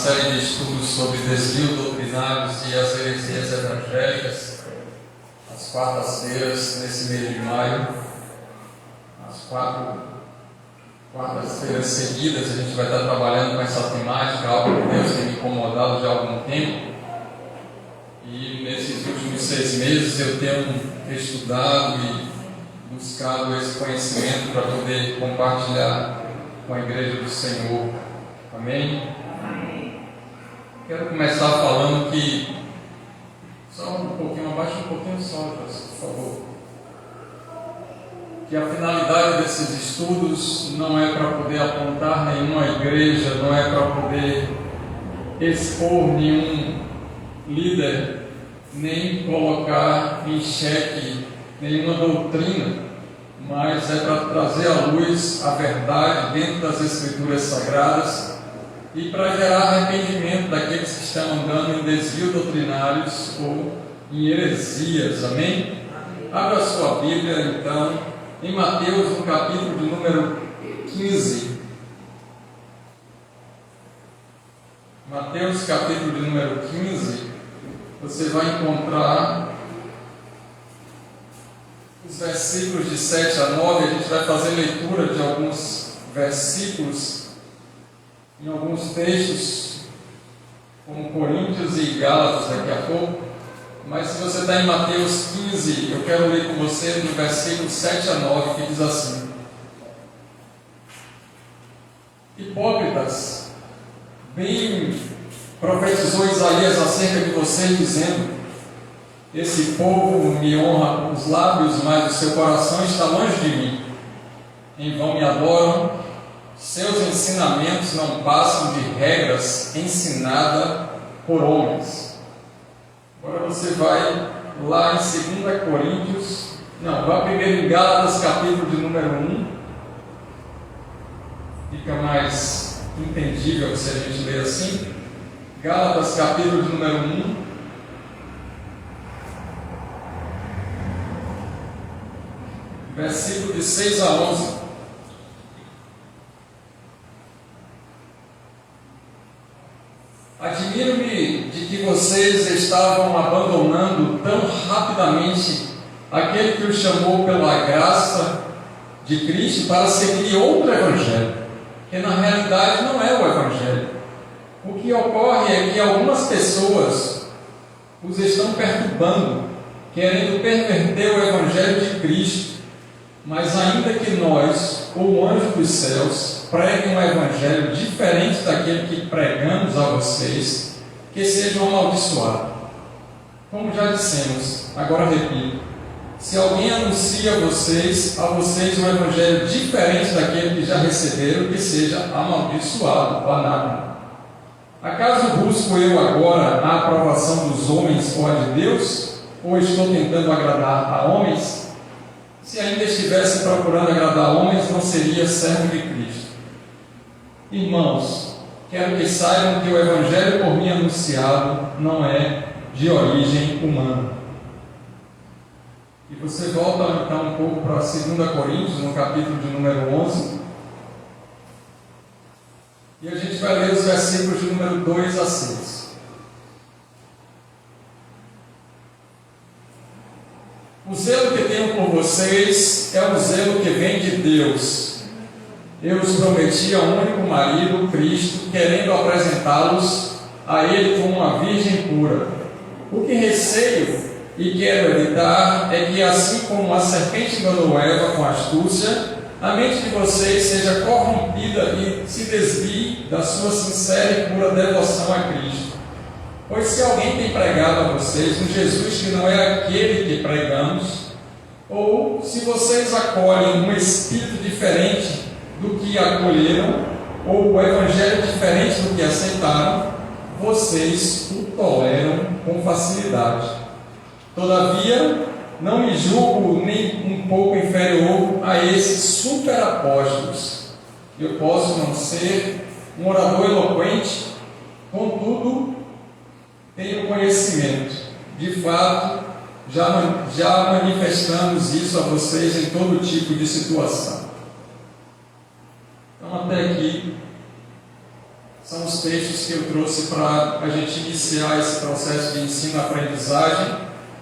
série de estudos sobre desvio doutrinários e as heresias evangélicas, às quartas-feiras, nesse mês de maio. As quartas-feiras seguidas, a gente vai estar trabalhando com essa temática, algo que Deus tem me incomodado já há algum tempo. E nesses últimos 6 meses eu tenho estudado e buscado esse conhecimento para poder compartilhar com a Igreja do Senhor. Amém? Amém. Quero começar falando que, só um pouquinho, abaixa um pouquinho só, por favor. Que a finalidade desses estudos não é para poder apontar nenhuma igreja, não é para poder expor nenhum líder, nem colocar em xeque nenhuma doutrina, mas é para trazer à luz a verdade dentro das Escrituras Sagradas e para gerar arrependimento daqueles que estão andando em desvio doutrinários ou em heresias. Amém? Abra a sua Bíblia, então, em Mateus, no capítulo de número 15. Mateus, capítulo de número 15, você vai encontrar os versículos de 7 a 9. A gente vai fazer leitura de alguns versículos em alguns textos, como Coríntios e Gálatas daqui a pouco. Mas se você está em Mateus 15, eu quero ler com você no versículo 7 a 9, que diz assim: Hipócritas, bem profetizou Isaías acerca de vocês, dizendo: esse povo me honra com os lábios, mas o seu coração está longe de mim. Em vão me adoram, seus ensinamentos não passam de regras ensinadas por homens. Agora você vai lá em 2 Coríntios, vai primeiro em Gálatas, capítulo de número 1. Fica mais entendível se a gente ler assim. Gálatas, capítulo de número 1. Versículo de 6 a 11. Admiro-me de que vocês estavam abandonando tão rapidamente aquele que os chamou pela graça de Cristo para seguir outro evangelho, que na realidade não é o evangelho. O que ocorre é que algumas pessoas os estão perturbando, querendo perverter o evangelho de Cristo. Mas ainda que nós, ou o anjo dos céus, preguem um evangelho diferente daquele que pregamos a vocês, que sejam amaldiçoados. Como já dissemos, agora repito: se alguém anuncia a vocês um evangelho diferente daquele que já receberam, que seja amaldiçoado, anátema. Acaso busco eu agora a aprovação dos homens ou a de Deus? Ou estou tentando agradar a homens? Se ainda estivesse procurando agradar homens, não seria servo de Cristo. Irmãos, quero que saibam que o evangelho por mim anunciado não é de origem humana. E você volta então um pouco para 2 Coríntios, no capítulo de número 11. E a gente vai ler os versículos de número 2 a 6. O zelo que tenho por vocês é o zelo que vem de Deus. Eu os prometi a um único marido, Cristo, querendo apresentá-los a Ele como uma virgem pura. O que receio e quero evitar é que, assim como a serpente enganou Eva com astúcia, a mente de vocês seja corrompida e se desvie da sua sincera e pura devoção a Cristo. Pois se alguém tem pregado a vocês um Jesus que não é aquele que pregamos, ou se vocês acolhem um espírito diferente do que acolheram, ou o evangelho diferente do que aceitaram, vocês o toleram com facilidade. Todavia, não me julgo nem um pouco inferior a esses superapóstolos. Eu posso não ser um orador eloquente, contudo, tenho conhecimento. De fato, já manifestamos isso a vocês em todo tipo de situação. Então, até aqui, são os textos que eu trouxe para a gente iniciar esse processo de ensino-aprendizagem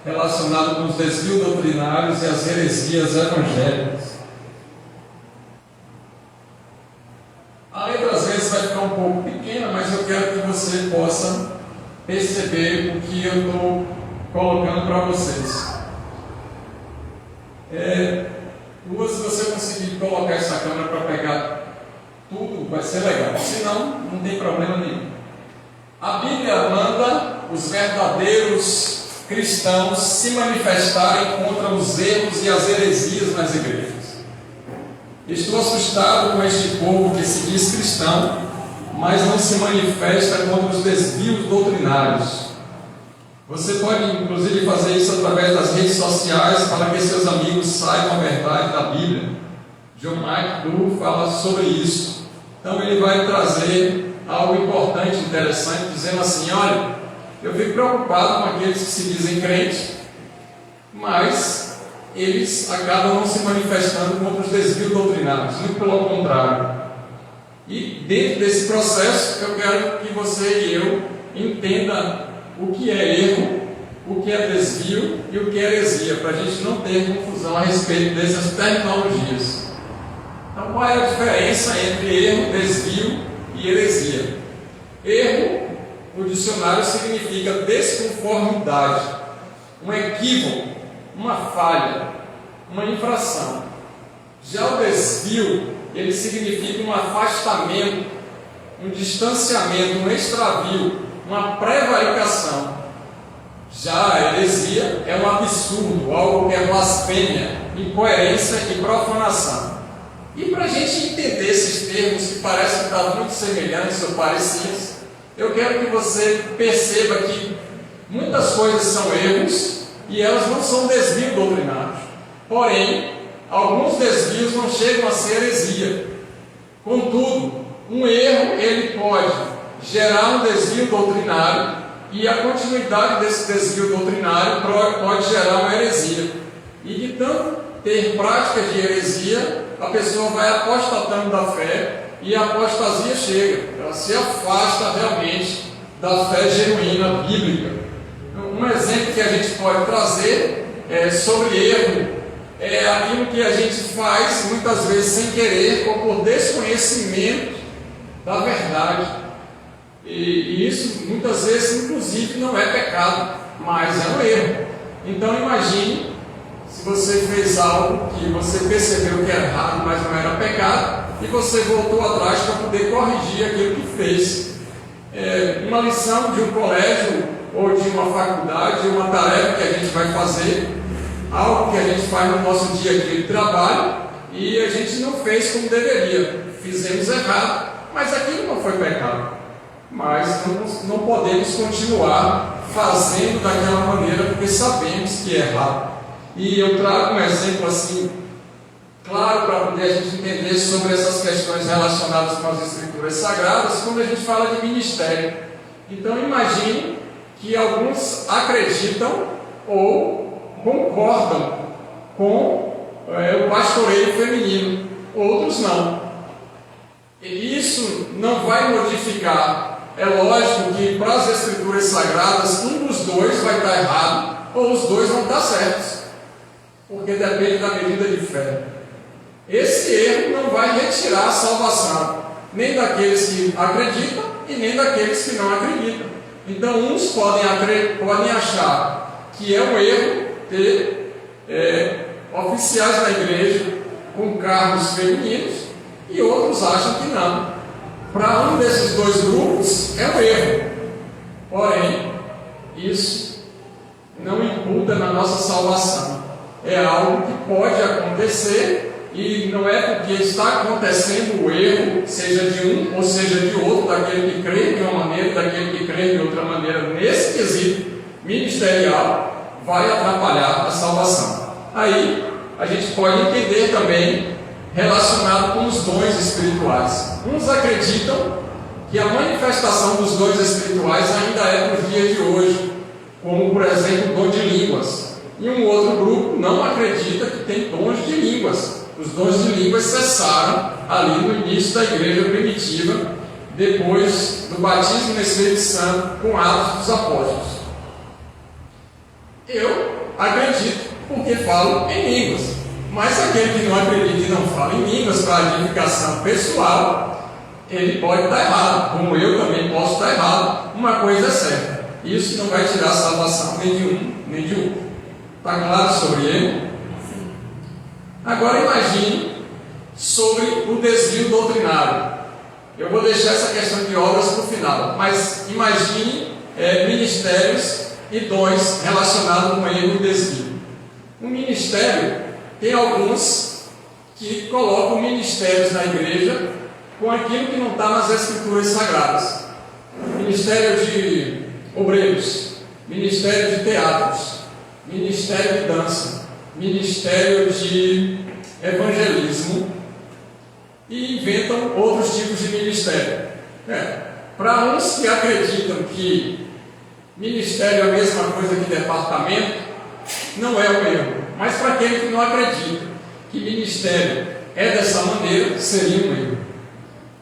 relacionado com os desvios doutrinários e as heresias evangélicas. A letra às vezes vai ficar um pouco pequena, mas eu quero que você possa perceber o que eu estou colocando para vocês. Se você conseguir colocar essa câmera para pegar tudo, vai ser legal. Senão, não tem problema nenhum. A Bíblia manda os verdadeiros cristãos se manifestarem contra os erros e as heresias nas igrejas. Estou assustado com este povo que se diz cristão, mas não se manifesta contra os desvios doutrinários. Você pode, inclusive, fazer isso através das redes sociais para que seus amigos saibam a verdade da Bíblia. John MacDougall fala sobre isso. Então, ele vai trazer algo importante, interessante, dizendo assim: olha, eu fico preocupado com aqueles que se dizem crentes, mas eles acabam não se manifestando contra os desvios doutrinários, muito pelo contrário. E dentro desse processo, eu quero que você e eu entenda o que é erro, o que é desvio e o que é heresia, para a gente não ter confusão a respeito dessas terminologias. Então, qual é a diferença entre erro, desvio e heresia? Erro, no dicionário, significa desconformidade, um equívoco, uma falha, uma infração. Já o desvio, ele significa um afastamento, um distanciamento, um extravio, uma prevaricação. Já a heresia é um absurdo, algo que é blasfêmia, incoerência e profanação. E para a gente entender esses termos que parecem estar muito semelhantes ou parecidos, eu quero que você perceba que muitas coisas são erros e elas não são desvios doutrinários. Porém, alguns desvios não chegam a ser heresia. Contudo, um erro ele pode gerar um desvio doutrinário e a continuidade desse desvio doutrinário pode gerar uma heresia. E de tanto ter práticas de heresia, a pessoa vai apostatando da fé e a apostasia chega. Ela se afasta realmente da fé genuína bíblica. Um exemplo que a gente pode trazer sobre erro é aquilo que a gente faz muitas vezes sem querer ou por desconhecimento da verdade. E isso muitas vezes, inclusive, não é pecado, mas é um erro. Então imagine se você fez algo que você percebeu que era errado, mas não era pecado, e você voltou atrás para poder corrigir aquilo que fez. Uma lição de um colégio ou de uma faculdade, uma tarefa que a gente vai fazer, algo que a gente faz no nosso dia a dia de trabalho, e a gente não fez como deveria, fizemos errado, mas aquilo não foi pecado. Mas não podemos continuar fazendo daquela maneira porque sabemos que é errado. E eu trago um exemplo assim, claro, para poder a gente entender sobre essas questões relacionadas com as Escrituras Sagradas, quando a gente fala de ministério. Então imagine que alguns acreditam ou concordam com o pastoreio feminino, outros não. E isso não vai modificar. É lógico que para as Escrituras Sagradas, um dos dois vai estar errado, ou os dois vão estar certos, porque depende da medida de fé. Esse erro não vai retirar a salvação, nem daqueles que acreditam e nem daqueles que não acreditam. Então, uns podem achar que é um erro ter oficiais na igreja com cargos femininos, e outros acham que não. Para um desses dois grupos é um erro, porém, isso não imputa na nossa salvação. É algo que pode acontecer e não é porque está acontecendo o erro, seja de um ou seja de outro, daquele que crê de uma maneira, daquele que crê de outra maneira, nesse quesito ministerial, vai atrapalhar a salvação. Aí a gente pode entender também relacionado com os dons espirituais. Uns acreditam que a manifestação dos dons espirituais ainda é para os dias de hoje, como por exemplo o dom de línguas. E um outro grupo não acredita que tem dons de línguas. Os dons de línguas cessaram ali no início da igreja primitiva, depois do batismo no Espírito Santo com Atos dos Apóstolos? Eu acredito, porque falo em línguas. Mas aquele que não acredita e não fala em línguas para edificação pessoal, ele pode estar errado, como eu também posso estar errado. Uma coisa é certa: isso não vai tirar a salvação nem de um nem de outro. Está claro sobre ele? Agora imagine sobre o desvio doutrinário. Eu vou deixar essa questão de obras para o final, mas imagine ministérios e dons relacionados com erro e desvio. Um ministério, tem alguns que colocam ministérios na igreja com aquilo que não está nas Escrituras Sagradas. Ministério de obreiros, ministério de teatros, ministério de dança, ministério de evangelismo, e inventam outros tipos de ministério. Para uns que acreditam que ministério é a mesma coisa que departamento, não é o erro. Mas para aquele que não acredita que ministério é dessa maneira, seria um erro.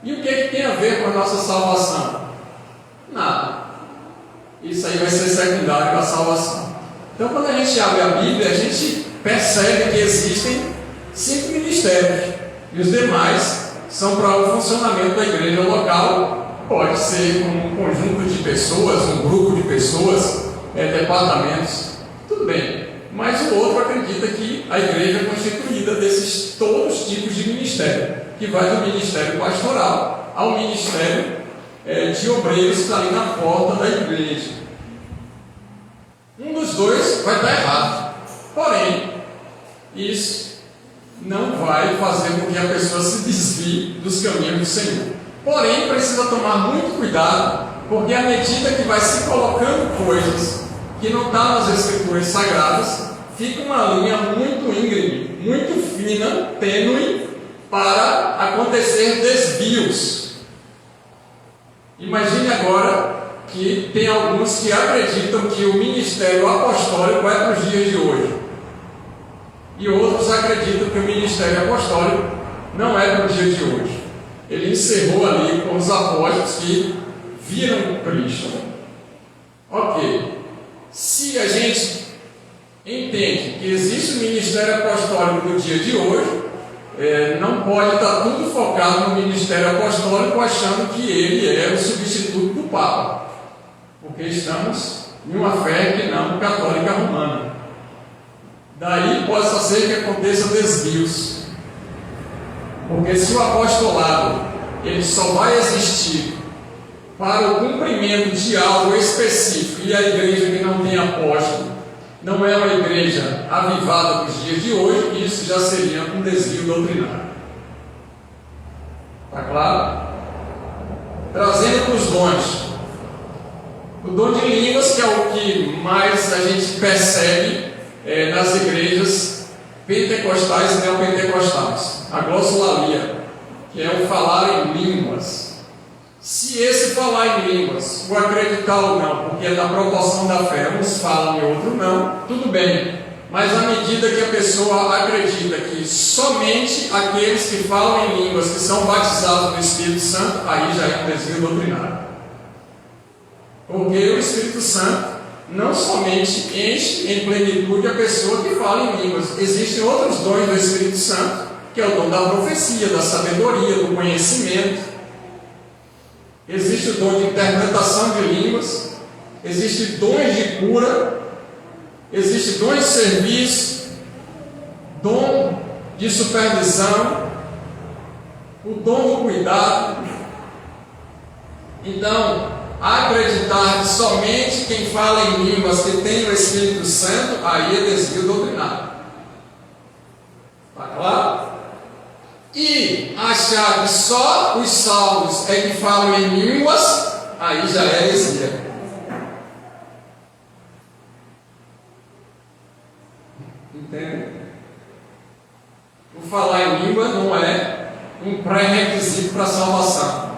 E o que é que tem a ver com a nossa salvação? Nada. Isso aí vai ser secundário à salvação. Então, quando a gente abre a Bíblia, a gente percebe que existem 5 ministérios. E os demais são para o funcionamento da igreja local. Pode ser um conjunto de pessoas, um grupo de pessoas, departamentos. Tudo bem. Mas o outro acredita que a igreja é constituída desses todos tipos de ministério, que vai do ministério pastoral ao ministério de obreiros que está ali na porta da igreja. Um dos dois vai estar errado. Porém, isso não vai fazer com que a pessoa se desvie dos caminhos do Senhor. Porém, precisa tomar muito cuidado, porque à medida que vai se colocando coisas que não estão nas Escrituras Sagradas, fica uma linha muito íngreme, muito fina, tênue, para acontecer desvios. Imagine agora que tem alguns que acreditam que o ministério apostólico é para os dias de hoje, e outros acreditam que o ministério apostólico não é para o dia de hoje. Ele encerrou ali com os apóstolos que viram Cristo. Ok. Se a gente entende que existe o ministério apostólico no dia de hoje, não pode estar tudo focado no ministério apostólico achando que ele é o substituto do Papa, porque estamos em uma fé que não católica romana. Daí possa ser que aconteça desvios, porque se o apostolado ele só vai existir para o cumprimento de algo específico, e a igreja que não tem apóstolo não é uma igreja avivada nos dias de hoje, isso já seria um desvio doutrinário. Está claro? Trazendo para os dons. O dom de línguas, que é o que mais a gente percebe nas igrejas pentecostais e neopentecostais. A glossolalia, que é o falar em línguas. Se esse falar em línguas, o acreditar ou não, porque é da proporção da fé, uns falam e outros não, tudo bem. Mas à medida que a pessoa acredita que somente aqueles que falam em línguas, que são batizados no Espírito Santo, aí já é um desvio doutrinário. Porque o Espírito Santo não somente enche em plenitude a pessoa que fala em línguas. Existem outros dons do Espírito Santo, que é o dom da profecia, da sabedoria, do conhecimento. Existe o dom de interpretação de línguas, existe dons de cura, existe dom de serviço, dom de supervisão, o dom do cuidado. Então, acreditar que somente quem fala em línguas que tem o Espírito Santo, aí é desvio doutrinário. Está claro? E achar que só os salvos é que falam em línguas, aí já é heresia. Entende? O falar em língua não é um pré-requisito para a salvação.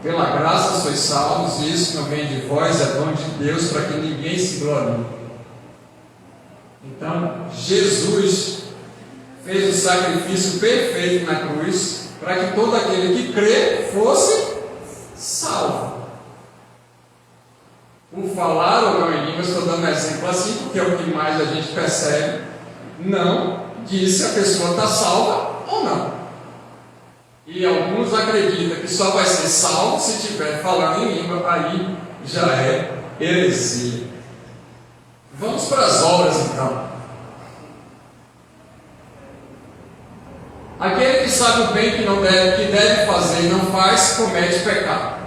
Pela graça sois salvos, isso não vem de vós, é dom de Deus, para que ninguém se glorie. Então, Jesus fez o sacrifício perfeito na cruz, para que todo aquele que crê fosse salvo. O falar ou não em línguas, estou dando exemplo assim, porque é o que mais a gente percebe, não diz se a pessoa está salva ou não. E alguns acreditam que só vai ser salvo se estiver falando em língua, aí já é heresia. Vamos para as obras então. Aquele que sabe o bem que deve fazer e não faz, comete pecado.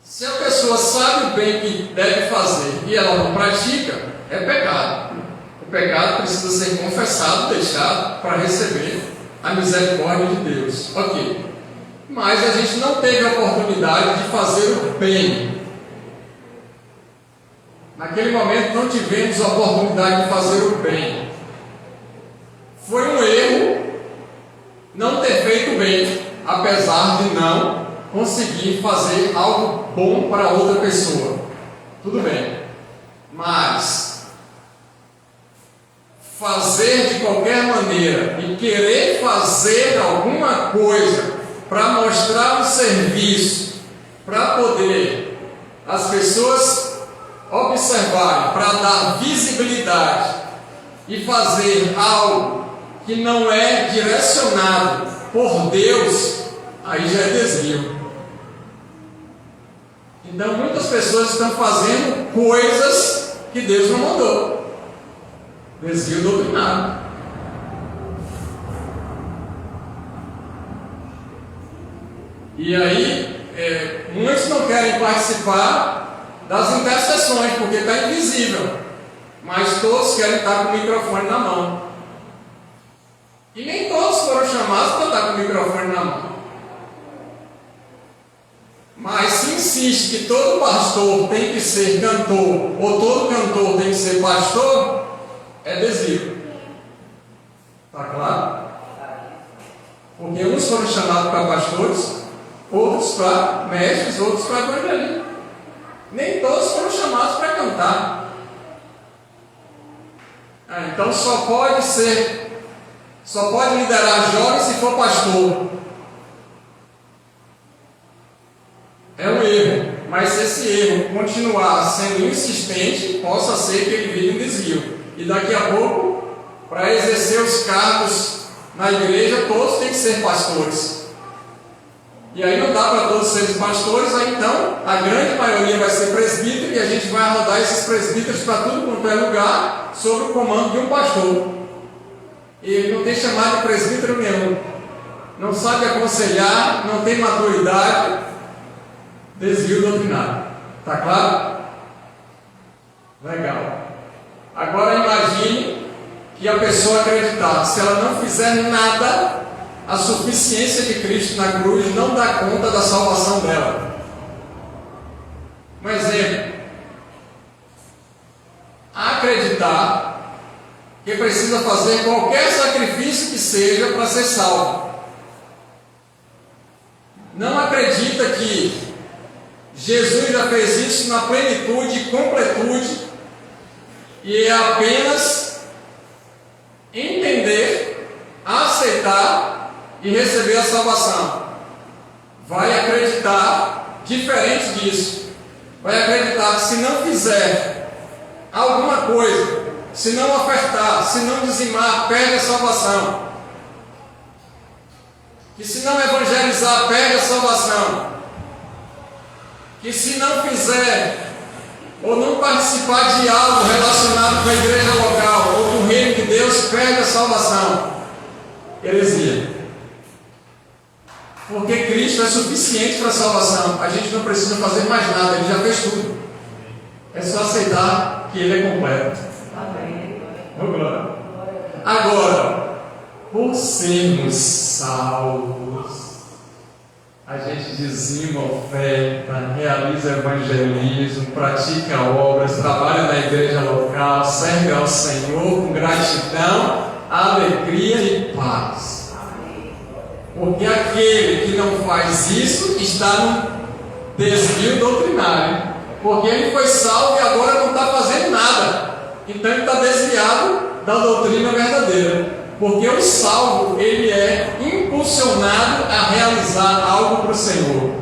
Se a pessoa sabe o bem que deve fazer e ela não pratica, é pecado. O pecado precisa ser confessado, deixado para receber a misericórdia de Deus. Ok. Mas a gente não teve a oportunidade de fazer o bem. Naquele momento não tivemos a oportunidade de fazer o bem. Foi um erro não ter feito bem, apesar de não conseguir fazer algo bom para outra pessoa. Tudo bem. Mas fazer de qualquer maneira e querer fazer alguma coisa para mostrar um serviço, para poder as pessoas observarem, para dar visibilidade e fazer algo que não é direcionado por Deus, aí já é desvio. Então muitas pessoas estão fazendo coisas que Deus não mandou. Desvio doutrinário. E aí muitos não querem participar das intercessões porque está invisível, mas todos querem estar com o microfone na mão. E nem todos foram chamados para estar com o microfone na mão. Mas se insiste que todo pastor tem que ser cantor, ou todo cantor tem que ser pastor, é desvio. Está claro? Porque uns foram chamados para pastores, outros para mestres, outros para evangelistas. Nem todos foram chamados para cantar. Então só pode liderar jovens se for pastor. É um erro, mas se esse erro continuar sendo insistente, possa ser que ele vire um desvio. E daqui a pouco, para exercer os cargos na igreja, todos têm que ser pastores. E aí não dá para todos serem pastores, aí então a grande maioria vai ser presbítero e a gente vai rodar esses presbíteros para tudo quanto é lugar, sob o comando de um pastor. E ele não tem chamado de presbítero nenhum, não sabe aconselhar, não tem maturidade, desvio doutrinário. Está claro? Legal. Agora imagine que a pessoa acreditar, se ela não fizer nada, a suficiência de Cristo na cruz não dá conta da salvação dela. Um exemplo: acreditar que precisa fazer qualquer sacrifício que seja para ser salvo. Não acredita que Jesus já fez isso na plenitude e completude, e é apenas entender, aceitar e receber a salvação. Vai acreditar diferente disso. Vai acreditar que se não fizer alguma coisa, se não ofertar, se não dizimar, perde a salvação. Que se não evangelizar, perde a salvação. Que se não fizer ou não participar de algo relacionado com a igreja local ou com o reino de Deus, perde a salvação. Heresia. Porque Cristo é suficiente para a salvação. A gente não precisa fazer mais nada, Ele já fez tudo. É só aceitar que Ele é completo. Agora, por sermos salvos, a gente dizima, oferta, realiza evangelismo, pratica obras, trabalha na igreja local, serve ao Senhor com gratidão, alegria e paz. Porque aquele que não faz isso está no desvio doutrinário. Porque ele foi salvo e agora não está fazendo nada. Então ele está desviado da doutrina verdadeira. Porque o salvo, ele é impulsionado impulsionado a realizar algo para o Senhor.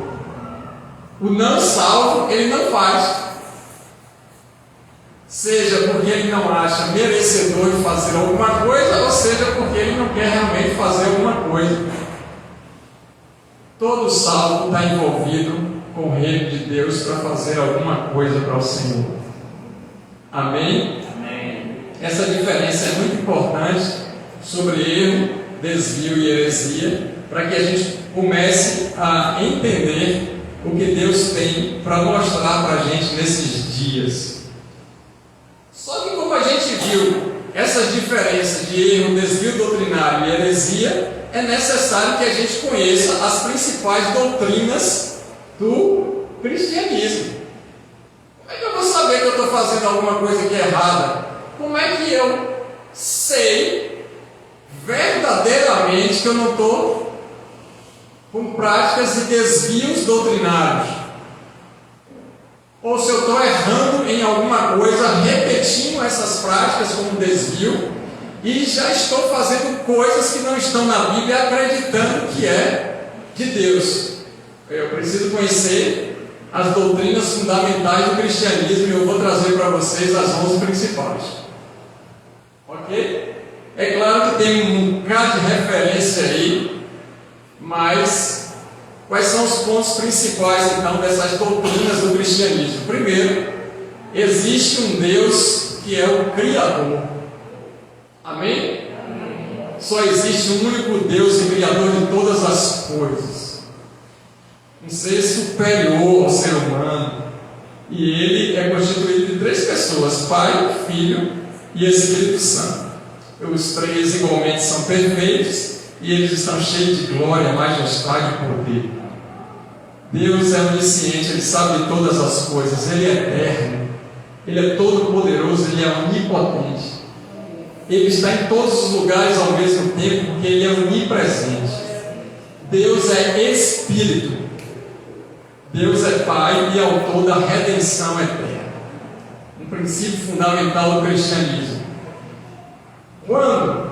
O não salvo, ele não faz. Seja porque ele não acha merecedor de fazer alguma coisa, ou seja porque ele não quer realmente fazer alguma coisa. Todo salvo está envolvido com o reino de Deus para fazer alguma coisa para o Senhor. Amém? Amém. Essa diferença é muito importante sobre erro, desvio e heresia, para que a gente comece a entender o que Deus tem para mostrar para a gente nesses dias. Só que como a gente viu essas diferenças de erro, desvio doutrinário e heresia, é necessário que a gente conheça as principais doutrinas do cristianismo. Como é que eu vou saber que eu estou fazendo alguma coisa que é errada? Como é que eu sei verdadeiramente que eu não estou com práticas e desvios doutrinários? Ou se eu estou errando em alguma coisa, repetindo essas práticas como desvio, e já estou fazendo coisas que não estão na Bíblia, acreditando que é de Deus. Eu preciso conhecer as doutrinas fundamentais do cristianismo e eu vou trazer para vocês as 11 principais. Ok? É claro que tem um bocado de referência aí, mas quais são os pontos principais então dessas doutrinas do cristianismo? Primeiro, existe um Deus que é o Criador. Amém? Só existe um único Deus e Criador de todas as coisas. Um ser superior ao ser humano. E ele é constituído de 3 pessoas: Pai, Filho e Espírito Santo. Os 3 igualmente são perfeitos e eles estão cheios de glória, majestade e poder. Deus é onisciente, Ele sabe de todas as coisas, Ele é eterno, Ele é todo poderoso, Ele é onipotente. Ele está em todos os lugares ao mesmo tempo, porque Ele é onipresente. Deus é Espírito. Deus é Pai e autor da redenção eterna. Um princípio fundamental do cristianismo. Quando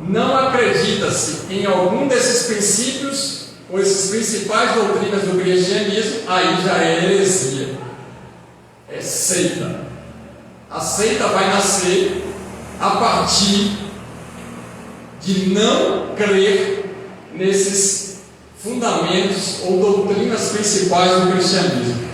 não acredita-se em algum desses princípios, ou esses principais doutrinas do cristianismo, aí já é heresia. É seita. A seita vai nascer a partir de não crer nesses fundamentos ou doutrinas principais do cristianismo.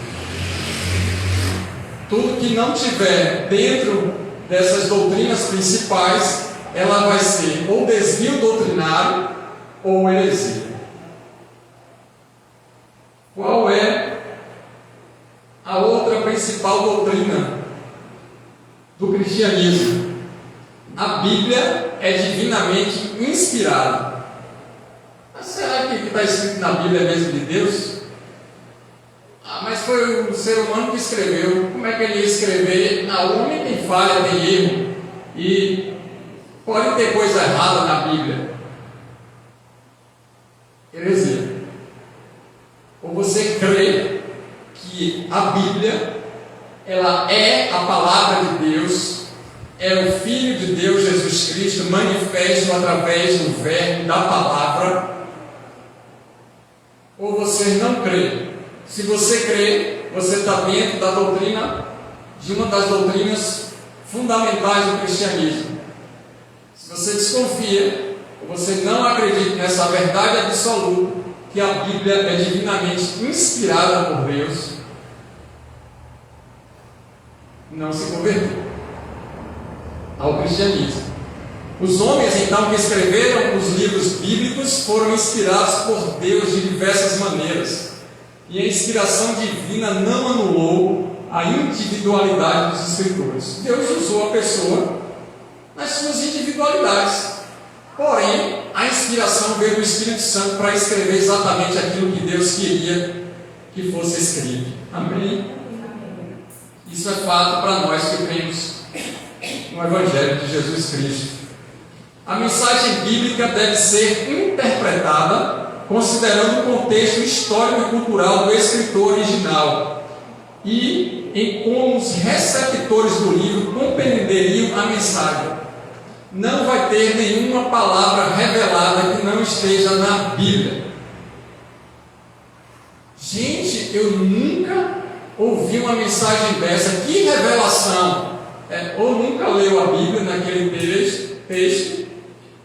Tudo que não tiver dentro dessas doutrinas principais, ela vai ser ou desvio doutrinário ou heresia. Qual é a outra principal doutrina do cristianismo? A Bíblia é divinamente inspirada. Mas será que o que está escrito na Bíblia é mesmo de Deus? Mas foi o ser humano que escreveu. Como é que ele ia escrever? O homem tem falha, tem erro. E pode ter coisa errada na Bíblia. Heresia. Ou você crê que a Bíblia ela é a palavra de Deus, é o Filho de Deus, Jesus Cristo, manifesto através do verbo da palavra, ou você não crê. Se você crê, você está dentro da doutrina, de uma das doutrinas fundamentais do cristianismo. Se você desconfia, ou você não acredita nessa verdade absoluta, que a Bíblia é divinamente inspirada por Deus, não se converteu ao cristianismo. Os homens, então, que escreveram os livros bíblicos foram inspirados por Deus de diversas maneiras. E a inspiração divina não anulou a individualidade dos escritores. Deus usou a pessoa nas suas individualidades. Porém, a inspiração veio do Espírito Santo para escrever exatamente aquilo que Deus queria que fosse escrito. Amém? Isso é fato para nós que cremos no Evangelho de Jesus Cristo. A mensagem bíblica deve ser interpretada considerando o contexto histórico e cultural do escritor original e em como os receptores do livro compreenderiam a mensagem. não vai ter nenhuma palavra revelada que não esteja na Bíblia. Gente, eu nunca ouvi uma mensagem dessa. Que revelação! Ou nunca leu a Bíblia naquele texto,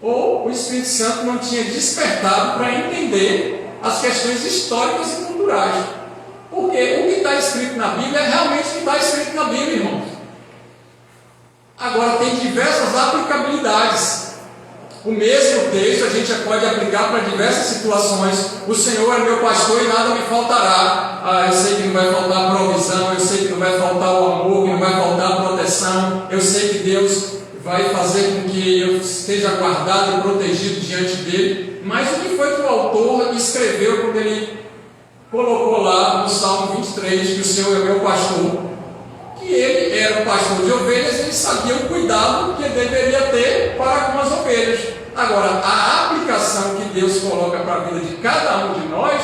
ou o Espírito Santo não tinha despertado para entender as questões históricas e culturais. Porque o que está escrito na Bíblia é realmente o que está escrito na Bíblia, irmãos. Agora, tem diversas aplicabilidades. O mesmo texto a gente pode aplicar para diversas situações. O Senhor é meu pastor e nada me faltará. Eu sei que não vai faltar provisão, eu sei que não vai faltar o amor, que não vai faltar proteção. Eu sei que Deus vai fazer com que eu esteja guardado e protegido diante dele. Mas o que foi que o autor escreveu quando ele colocou lá no Salmo 23 que o Senhor é meu pastor? Que ele era o pastor de ovelhas, ele sabia o cuidado que deveria ter para com as ovelhas. Agora, a aplicação que Deus coloca para a vida de cada um de nós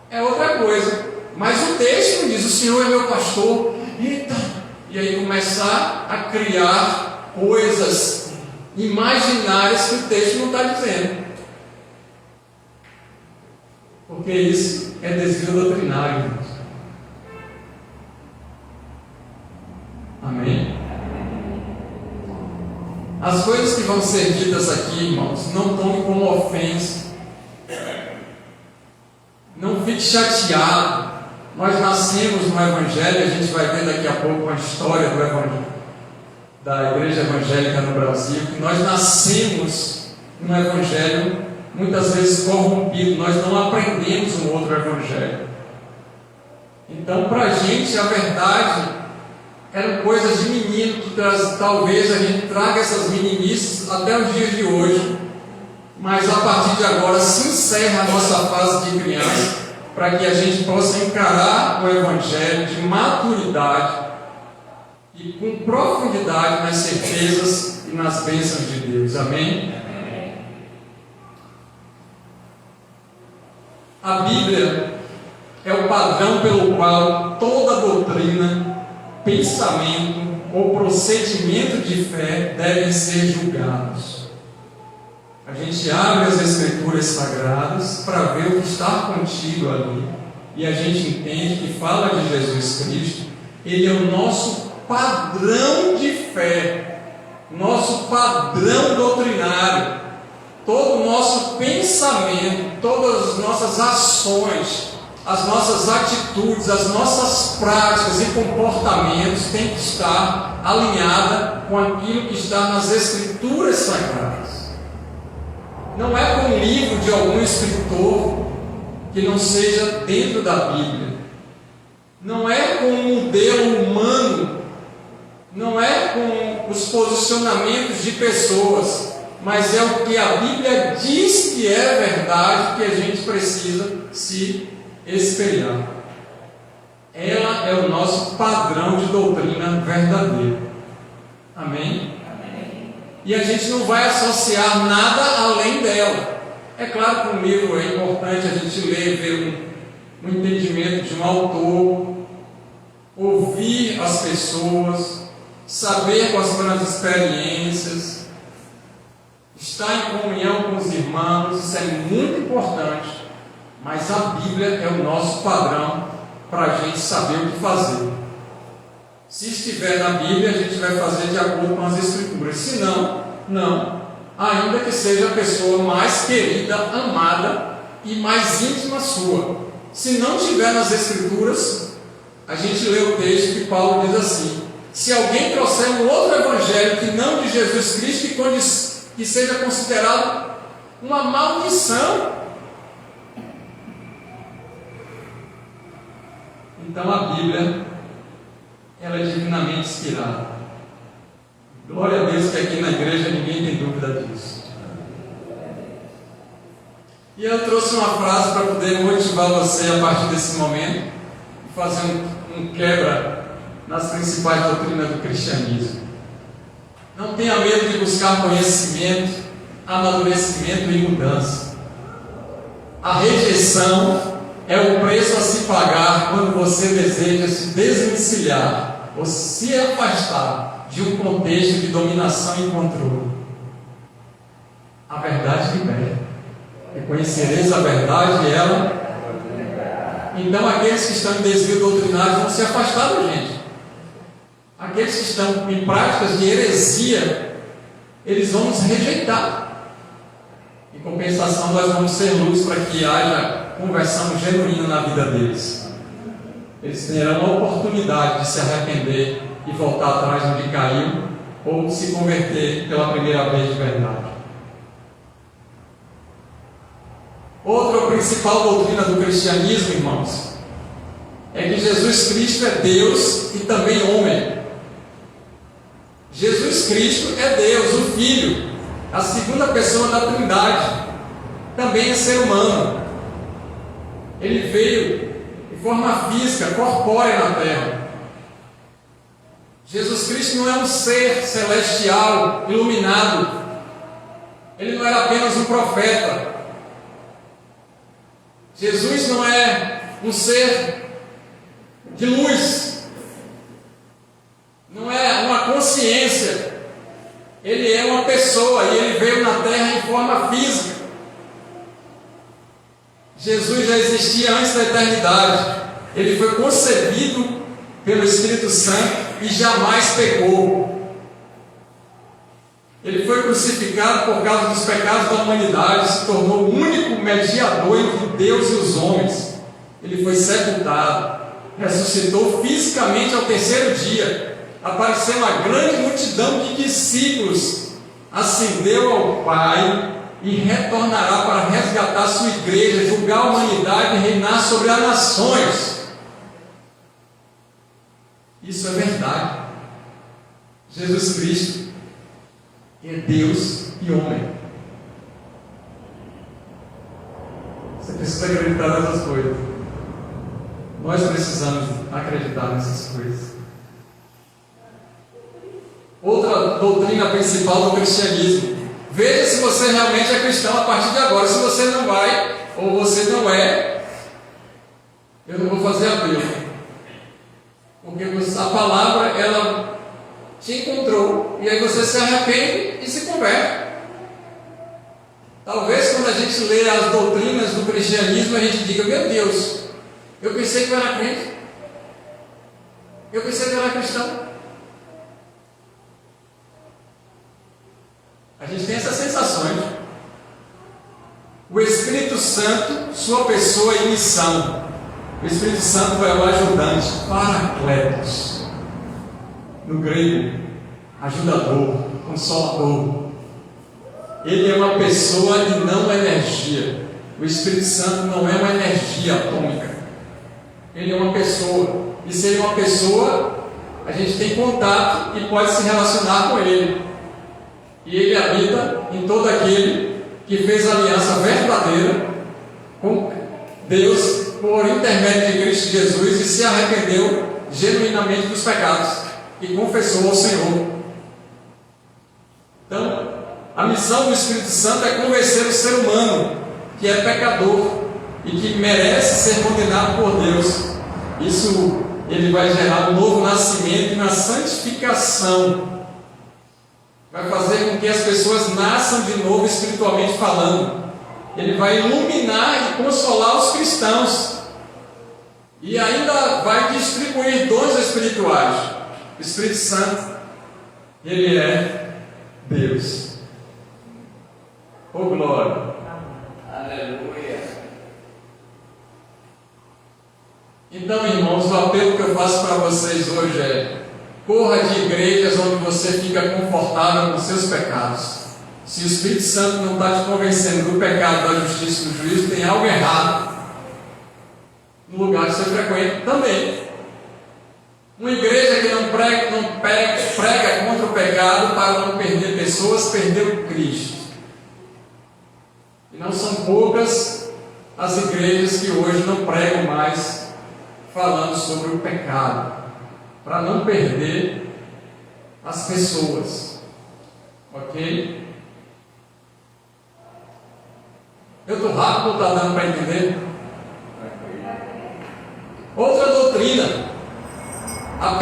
é outra coisa. Mas o texto diz: o Senhor é meu pastor. Eita! E aí começar a criar coisas imaginárias que o texto não está dizendo. Porque isso é desvio doutrinário, irmãos. Amém? As coisas que vão ser ditas aqui, irmãos, não tomem como ofensa. Não fique chateado. Nós nascemos no Evangelho, a gente vai ver daqui a pouco uma história do Evangelho, da Igreja Evangélica no Brasil, que nós nascemos no Evangelho muitas vezes corrompido, nós não aprendemos um outro Evangelho. Então, para a gente, a verdade eram coisas de menino, que talvez a gente traga essas meninices até os dias de hoje, mas a partir de agora se encerra a nossa fase de criança, para que a gente possa encarar o Evangelho de maturidade e com profundidade nas certezas e nas bênçãos de Deus. Amém? A Bíblia é o padrão pelo qual toda doutrina, pensamento ou procedimento de fé devem ser julgados. A gente abre as Escrituras Sagradas para ver o que está contido ali, e a gente entende que fala de Jesus Cristo. Ele é o nosso padrão de fé, nosso padrão doutrinário. Todo o nosso pensamento, todas as nossas ações, as nossas atitudes, as nossas práticas e comportamentos têm que estar alinhada com aquilo que está nas Escrituras Sagradas. Não é com um livro de algum escritor que não seja dentro da Bíblia. Não é com um modelo humano, não é com os posicionamentos de pessoas, mas é o que a Bíblia diz que é verdade, que a gente precisa se espelhar. Ela é o nosso padrão de doutrina verdadeira. Amém? Amém. E a gente não vai associar nada além dela. É claro que um livro é importante a gente ler, ver um entendimento de um autor, ouvir as pessoas, saber quais foram as experiências, estar em comunhão com os irmãos. Isso é muito importante. Mas a Bíblia é o nosso padrão para a gente saber o que fazer. Se estiver na Bíblia, a gente vai fazer de acordo com as Escrituras. Se não, não. Ainda que seja a pessoa mais querida, amada e mais íntima sua. Se não estiver nas Escrituras, a gente lê o texto que Paulo diz assim: se alguém trouxer um outro evangelho que não de Jesus Cristo, que seja considerado uma maldição. Então a Bíblia, ela é divinamente inspirada. Glória a Deus que aqui na igreja ninguém tem dúvida disso. E eu trouxe uma frase para poder motivar você a partir desse momento e fazer um quebra nas principais doutrinas do cristianismo. Não tenha medo de buscar conhecimento, amadurecimento e mudança. A rejeição é o preço a se pagar quando você deseja se desvencilhar ou se afastar de um contexto de dominação e controle. A verdade liberta. E conhecereis a verdade e ela. Então aqueles que estão em desvio doutrinário vão se afastar da gente. Aqueles que estão em práticas de heresia, eles vão nos rejeitar. Em compensação, nós vamos ser luz para que haja conversão genuína na vida deles. Eles terão a oportunidade de se arrepender e voltar atrás onde caiu, ou se converter pela primeira vez de verdade. Outra principal doutrina do cristianismo, irmãos, é que Jesus Cristo é Deus e também homem. Jesus Cristo é Deus, o Filho, a segunda pessoa da Trindade, também é ser humano. Ele veio de forma física, corpórea na terra. Jesus Cristo não é um ser celestial, iluminado. Ele não era apenas um profeta. Jesus não é um ser de luz. Não é uma consciência. Ele é uma pessoa e ele veio na terra em forma física. Jesus já existia antes da eternidade. Ele foi concebido pelo Espírito Santo e jamais pecou. Ele foi crucificado por causa dos pecados da humanidade, se tornou o único mediador entre Deus e os homens. Ele foi sepultado, ressuscitou fisicamente ao terceiro dia, apareceu uma grande multidão de discípulos, ascendeu ao Pai e retornará para resgatar sua igreja, julgar a humanidade e reinar sobre as nações. Isso é verdade. Jesus Cristo é Deus e homem. Você precisa acreditar nessas coisas. Nós precisamos acreditar nessas coisas. Outra doutrina principal do cristianismo. Veja se você realmente é cristão a partir de agora. Se você não vai, ou você não é, eu não vou fazer apelo. Porque a palavra, ela te encontrou, e aí você se arrepende e se converte. Talvez quando a gente lê as doutrinas do cristianismo, a gente diga: meu Deus, eu pensei que eu era crente, eu pensei que eu era cristão. A gente tem essas sensações. O Espírito Santo, sua pessoa e missão. O Espírito Santo é o ajudante, Paracletos. No grego, ajudador, consolador. Ele é uma pessoa e não energia. O Espírito Santo não é uma energia atômica. Ele é uma pessoa. E se ele é uma pessoa, a gente tem contato e pode se relacionar com ele. E ele habita em todo aquele que fez aliança verdadeira com Deus por intermédio de Cristo Jesus e se arrependeu genuinamente dos pecados e confessou ao Senhor. Então, a missão do Espírito Santo é convencer o ser humano que é pecador e que merece ser condenado por Deus. Isso ele vai gerar um novo nascimento e uma santificação. Vai fazer com que as pessoas nasçam de novo espiritualmente falando. Ele vai iluminar e consolar os cristãos. E ainda vai distribuir dons espirituais. O Espírito Santo, ele é Deus. Oh glória! Aleluia! Então, irmãos, o apelo que eu faço para vocês hoje é: corra de igrejas onde você fica confortável com seus pecados. Se o Espírito Santo não está te convencendo do pecado, da justiça e do juízo, tem algo errado no lugar que você frequenta também. Uma igreja que não prega contra o pecado para não perder pessoas, perdeu Cristo. E não são poucas as igrejas que hoje não pregam mais falando sobre o pecado, para não perder as pessoas. Ok? Eu estou rápido ou está dando para entender? Outra doutrina, a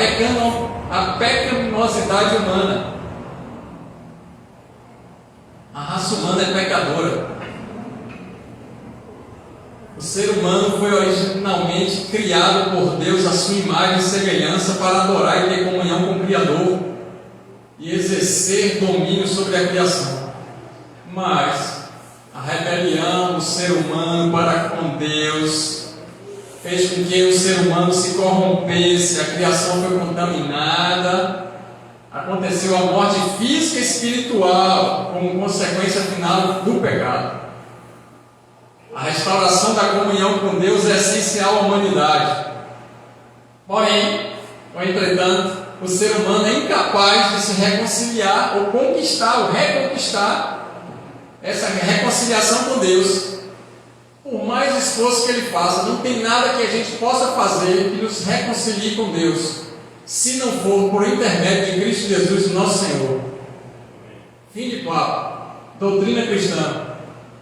pecaminosidade humana, a raça humana é pecadora. O ser humano foi originalmente criado por Deus à sua imagem e semelhança para adorar e ter comunhão com o Criador e exercer domínio sobre a criação. Mas a rebelião do ser humano para com Deus fez com que o ser humano se corrompesse, a criação foi contaminada, aconteceu a morte física e espiritual como consequência final do pecado. A restauração da comunhão com Deus é essencial à humanidade. Porém, ou entretanto, o ser humano é incapaz de se reconciliar ou conquistar ou reconquistar essa reconciliação com Deus. Por mais esforço que ele faça, não tem nada que a gente possa fazer que nos reconcilie com Deus, se não for por intermédio de Cristo Jesus, nosso Senhor. Fim de papo. Doutrina cristã.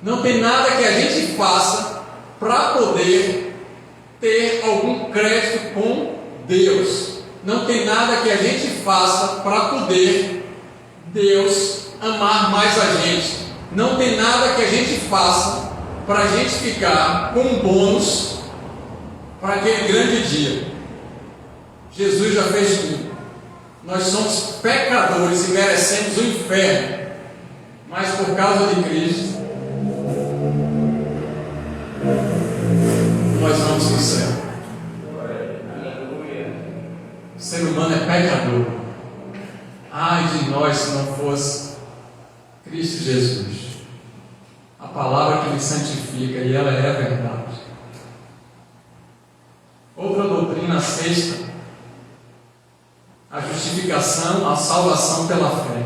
Não tem nada que a gente faça para poder ter algum crédito com Deus. Não tem nada que a gente faça para poder Deus amar mais a gente. Não tem nada que a gente faça para a gente ficar com um bônus para aquele grande dia. Jesus já fez tudo. Nós somos pecadores e merecemos o inferno, mas por causa de Cristo nós vamos para o céu. O ser humano é pecador. Ai de nós se não fosse Cristo Jesus, a palavra que me santifica, e ela é a verdade. Outra doutrina, sexta, a justificação, a salvação pela fé.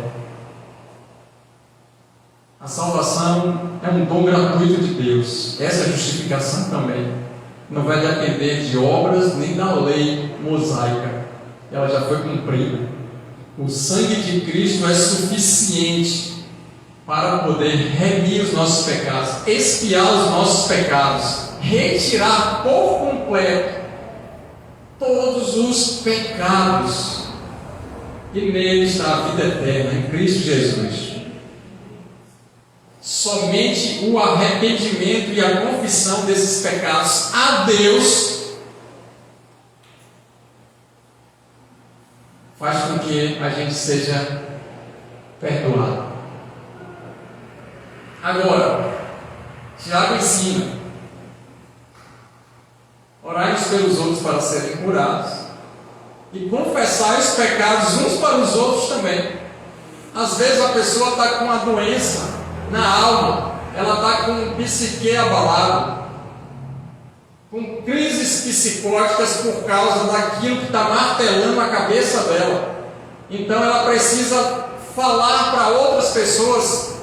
A salvação é um dom gratuito de Deus. Essa justificação também não vai depender de obras nem da lei mosaica. Ela já foi cumprida. O sangue de Cristo é suficiente para poder remir os nossos pecados, expiar os nossos pecados, retirar por completo todos os pecados. E nele está a vida eterna, em Cristo Jesus. Somente o arrependimento e a confissão desses pecados a Deus faz com que a gente seja perdoado. Agora, Tiago ensina: orai uns pelos outros para serem curados e confessai os pecados uns para os outros também. Às vezes a pessoa está com uma doença na alma, ela está com um psique abalado, com crises psicóticas por causa daquilo que está martelando a cabeça dela. Então ela precisa falar para outras pessoas,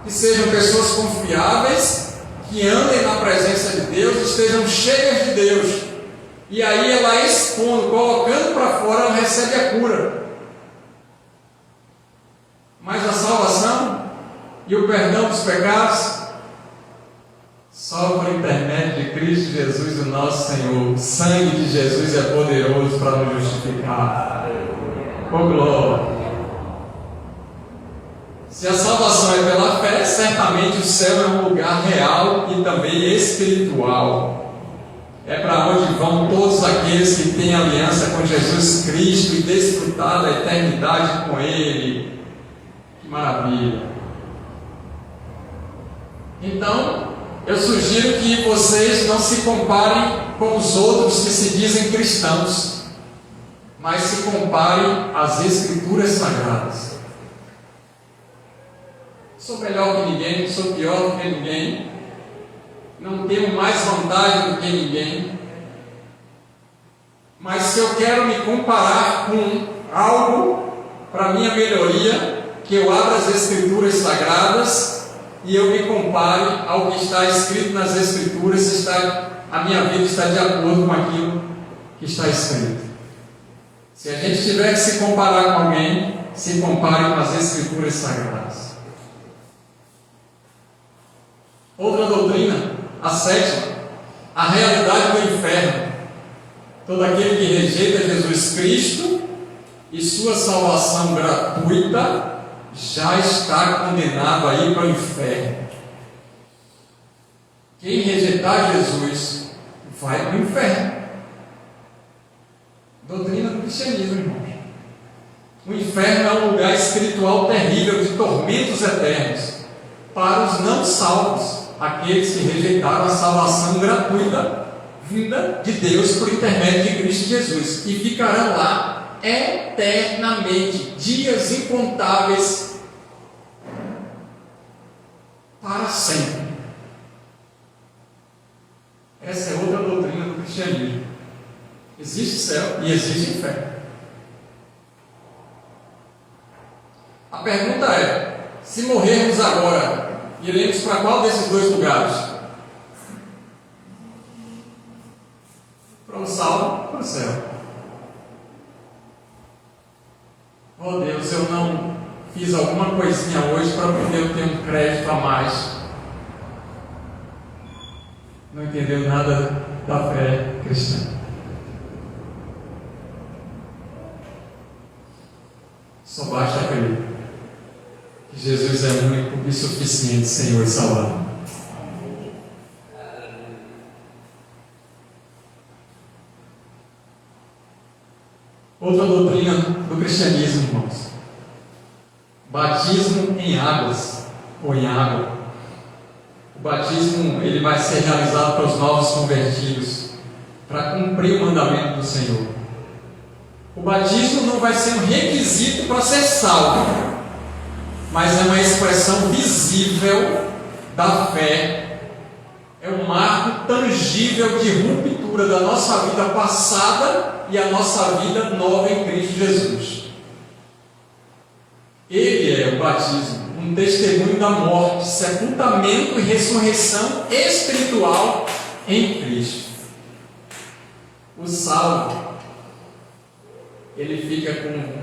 que sejam pessoas confiáveis, que andem na presença de Deus, estejam cheias de Deus. E aí ela expondo, colocando para fora, ela recebe a cura. Mas a salvação e o perdão dos pecados só por intermédio de Cristo Jesus, o nosso Senhor. O sangue de Jesus é poderoso para nos justificar. Oh glória! Se a salvação é pela fé, certamente o céu é um lugar real e também espiritual. É para onde vão todos aqueles que têm aliança com Jesus Cristo e desfrutar da eternidade com Ele. Que maravilha! Então, eu sugiro que vocês não se comparem com os outros que se dizem cristãos, mas se comparem às Escrituras Sagradas. Sou melhor que ninguém, sou pior do que ninguém, não tenho mais vantagem do que ninguém, mas se eu quero me comparar com algo para minha melhoria, que eu abra as Escrituras Sagradas e eu me compare ao que está escrito nas Escrituras, se a minha vida está de acordo com aquilo que está escrito. Se a gente tiver que se comparar com alguém, se compare com as Escrituras Sagradas. Outra doutrina, a sétima, a realidade do inferno. Todo aquele que rejeita Jesus Cristo e sua salvação gratuita já está condenado a ir para o inferno. Quem rejeitar Jesus vai para o inferno. Doutrina do cristianismo, irmãos. O inferno é um lugar espiritual terrível de tormentos eternos para os não salvos, aqueles que rejeitaram a salvação gratuita vinda de Deus por intermédio de Cristo Jesus, e ficarão lá eternamente, dias incontáveis, para sempre. Essa é outra doutrina do cristianismo. Existe céu e existe inferno. A pergunta é: se morrermos agora, iremos para qual desses dois lugares? Para o salvo ou para o céu? Oh Deus, eu não fiz alguma coisinha hoje para poder ter um crédito a mais. Não entendeu nada da fé cristã. Só basta crer que Jesus é o único e suficiente Senhor e Salvador. Outra doutrina do cristianismo, irmãos: batismo em águas ou em água. O batismo ele vai ser realizado para os novos convertidos, para cumprir o mandamento do Senhor. O batismo não vai ser um requisito para ser salvo, mas é uma expressão visível da fé. É um marco tangível de ruptura da nossa vida passada e a nossa vida nova em Cristo Jesus. Ele é o batismo, um testemunho da morte, sepultamento e ressurreição espiritual em Cristo. O salvo, ele fica com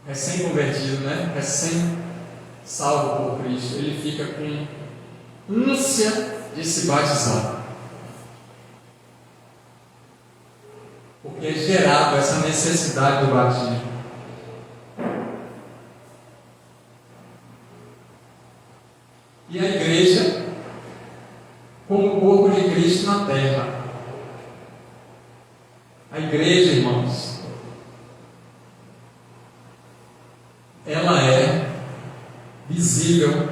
recém-convertido, recém-salvo por Cristo, ele fica com ânsia de se batizar, porque é gerado essa necessidade do batismo. E a igreja, como o corpo de Cristo na terra. A igreja, irmãos, ela é visível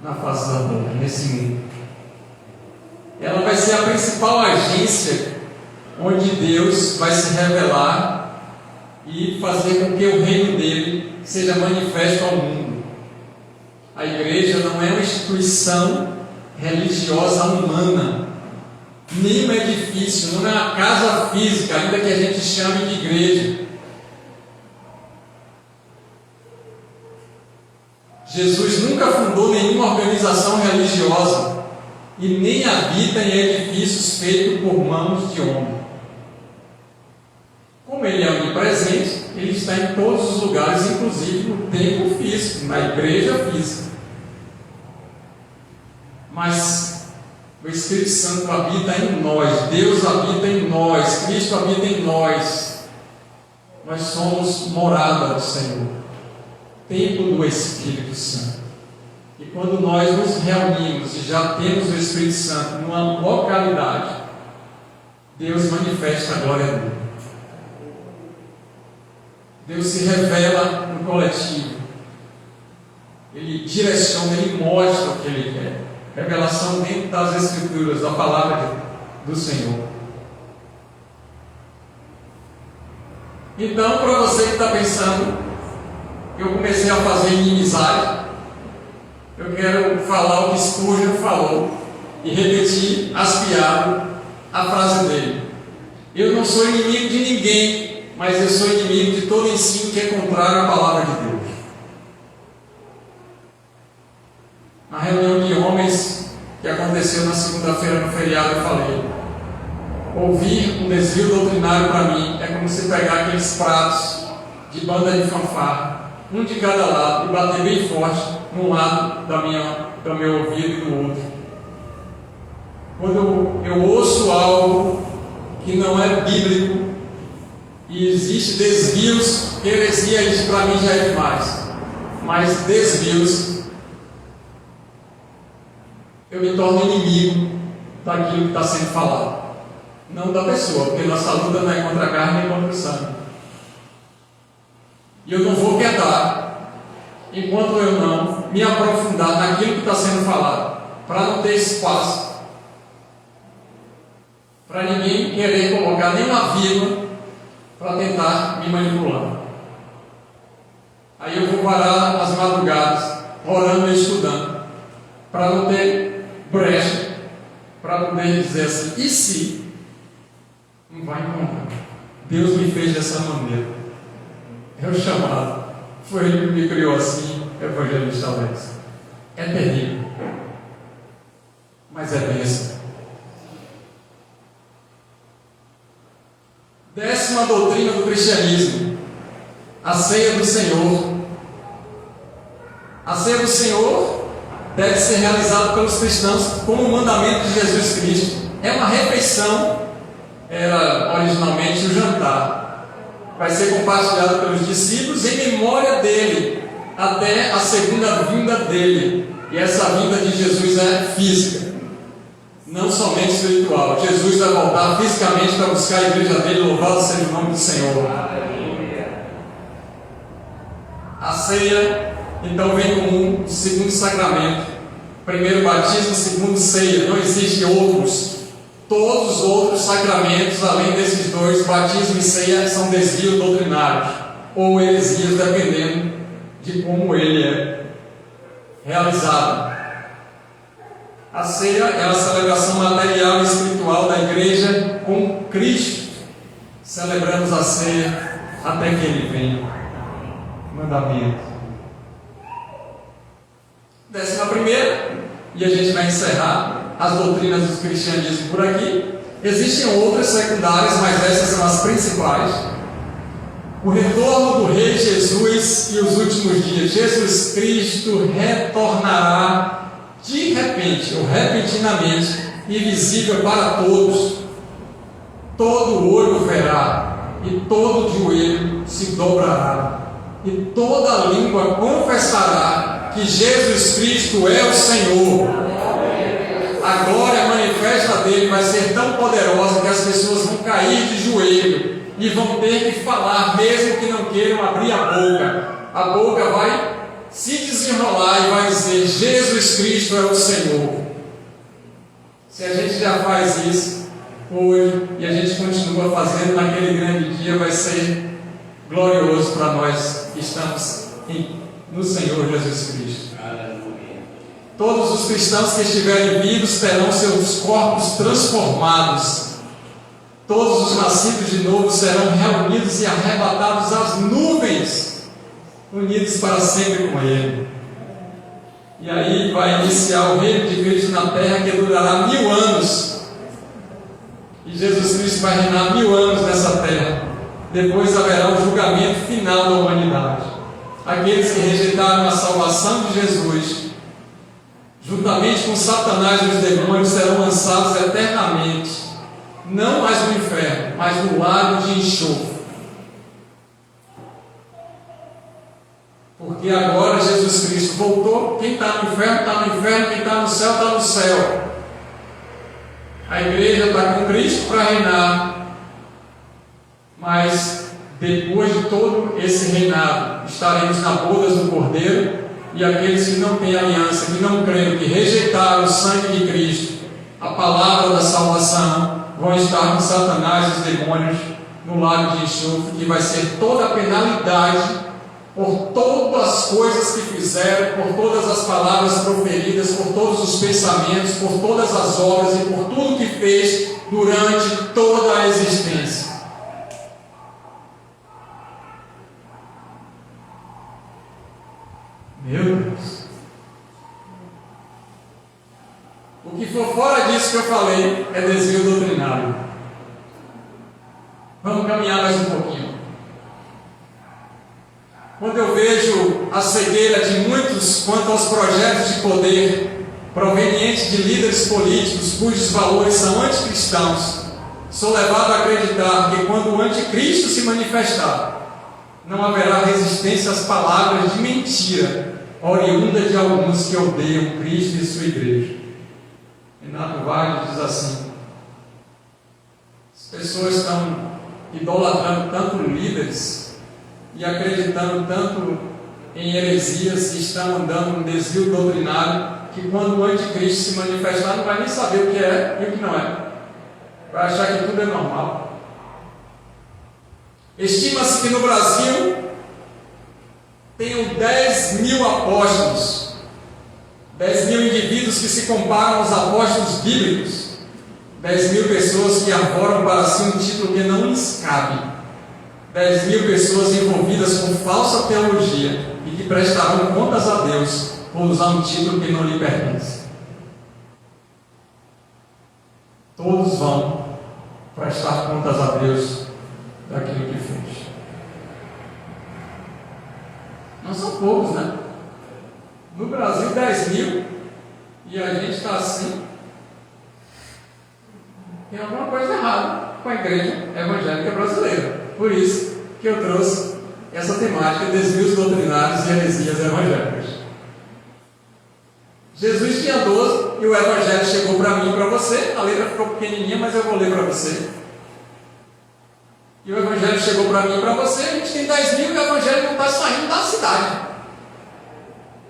na face da terra, nesse mundo. Ela vai ser a principal agência onde Deus vai se revelar e fazer com que o reino dele seja manifesto ao mundo. A igreja não é uma instituição religiosa humana, nem um edifício, não é uma casa física, ainda que a gente chame de igreja. Jesus nunca fundou nenhuma organização religiosa e nem habita em edifícios feitos por mãos de homem. Como ele é onipresente, ele está em todos os lugares, inclusive no templo físico, na igreja física. Mas o Espírito Santo habita em nós, Deus habita em nós, Cristo habita em nós. Nós somos morada do Senhor, templo do Espírito Santo. E quando nós nos reunimos e já temos o Espírito Santo numa localidade, Deus manifesta a glória dele. Deus se revela no coletivo. Ele direciona, ele mostra o que ele quer. Revelação dentro das Escrituras, da palavra do Senhor. Então, para você que está pensando que eu comecei a fazer inimizade, eu quero falar o que Spurgeon falou e repetir aspiado a frase dele: eu não sou inimigo de ninguém, mas eu sou inimigo de todo ensino que é contrário à palavra de Deus. Na reunião de homens que aconteceu na segunda-feira no feriado, eu falei: ouvir um desvio doutrinário para mim é como se pegar aqueles pratos de banda de fanfarra, um de cada lado, e bater bem forte num lado do meu ouvido e do outro. Quando eu ouço algo que não é bíblico e existe desvios, heresia, isso para mim já é demais. mais desvios, eu me torno inimigo daquilo que está sendo falado, não da pessoa, porque nossa luta não é contra a carne nem contra o sangue. E eu não vou quedar enquanto eu não me aprofundar naquilo que está sendo falado, para não ter espaço para ninguém querer colocar nenhuma vírgula para tentar me manipular. Aí eu vou parar as madrugadas orando e estudando, para não ter brecha, para poder dizer assim: e se? Não vai encontrar. Deus me fez dessa maneira. É o chamado. Foi Ele que me criou assim, evangelista Alex. É terrível, mas é bênção. 10ª doutrina do cristianismo: a ceia do Senhor. A ceia do Senhor deve ser realizada pelos cristãos como o mandamento de Jesus Cristo. É uma refeição, era originalmente o jantar. Vai ser compartilhado pelos discípulos em memória dele, até a segunda vinda dele. E essa vinda de Jesus é física, não somente espiritual. Jesus vai voltar fisicamente para buscar a igreja dele. Louvado seja o nome do Senhor. A ceia então vem como um segundo sacramento. Primeiro batismo, segundo ceia. Não existem outros. Todos os outros sacramentos, além desses dois, batismo e ceia, são desvios doutrinários ou heresias, dependendo de como ele é realizado. A ceia é a celebração material e espiritual da igreja com Cristo. Celebramos a ceia até que Ele venha. Mandamento. 11ª, e a gente vai encerrar as doutrinas do cristianismo por aqui. Existem outras secundárias, mas essas são as principais. O retorno do Rei Jesus e os últimos dias. Jesus Cristo retornará de repente, ou repentinamente, e visível para todos. Todo olho verá, e todo joelho se dobrará, e toda língua confessará que Jesus Cristo é o Senhor. A glória manifesta dele vai ser tão poderosa que as pessoas vão cair de joelho e vão ter que falar, mesmo que não queiram abrir a boca. A boca vai se desenrolar e vai dizer: Jesus Cristo é o Senhor. Se a gente já faz isso hoje e a gente continua fazendo naquele grande dia, vai ser glorioso para nós que estamos no Senhor Jesus Cristo. Todos os cristãos que estiverem vivos terão seus corpos transformados. Todos os nascidos de novo serão reunidos e arrebatados às nuvens, unidos para sempre com Ele. E aí vai iniciar o reino de Cristo na terra, que durará 1000 anos. E Jesus Cristo vai reinar 1000 anos nessa terra. Depois haverá o julgamento final da humanidade. Aqueles que rejeitaram a salvação de Jesus, juntamente com Satanás e os demônios, serão lançados eternamente, não mais no inferno, mas no lago de enxofre. Porque agora Jesus Cristo voltou. Quem está no inferno está no inferno, quem está no céu está no céu. A igreja está com Cristo para reinar, mas depois de todo esse reinado, estaremos na bodas do Cordeiro. E aqueles que não têm aliança, que não creem, que rejeitaram o sangue de Cristo, a palavra da salvação, vão estar com Satanás e os demônios no lago de enxofre, que vai ser toda a penalidade por todas as coisas que fizeram, por todas as palavras proferidas, por todos os pensamentos, por todas as obras e por tudo que fez durante toda a existência. Meu Deus! O que for fora disso que eu falei é desvio doutrinário. Vamos caminhar mais um pouquinho. Quando eu vejo a cegueira de muitos quanto aos projetos de poder provenientes de líderes políticos cujos valores são anticristãos, sou levado a acreditar que quando o anticristo se manifestar, não haverá resistência às palavras de mentira, oriunda de alguns que odeiam Cristo e sua igreja. Renato Wagner diz assim: as pessoas estão idolatrando tanto líderes e acreditando tanto em heresias e estão andando num desvio doutrinário que quando o anticristo se manifestar não vai nem saber o que é e o que não é. Vai achar que tudo é normal. Estima-se que no Brasil tenham 10 mil apóstolos, 10 mil indivíduos que se comparam aos apóstolos bíblicos, 10 mil pessoas que arvoram para si um título que não lhes cabe, 10 mil pessoas envolvidas com falsa teologia e que prestarão contas a Deus por usar um título que não lhe pertence. Todos vão prestar contas a Deus daquilo que fez. Não são poucos, né? No Brasil, 10 mil, e a gente está assim. Tem alguma coisa errada com a igreja evangélica brasileira. Por isso que eu trouxe essa temática: desvios doutrinários e heresias evangélicas. Jesus tinha 12 e o evangelho chegou para mim e para você. A letra ficou pequenininha, mas eu vou ler para você. E o evangelho chegou para mim e para você. A gente tem 10 mil e o evangelho não está saindo da cidade.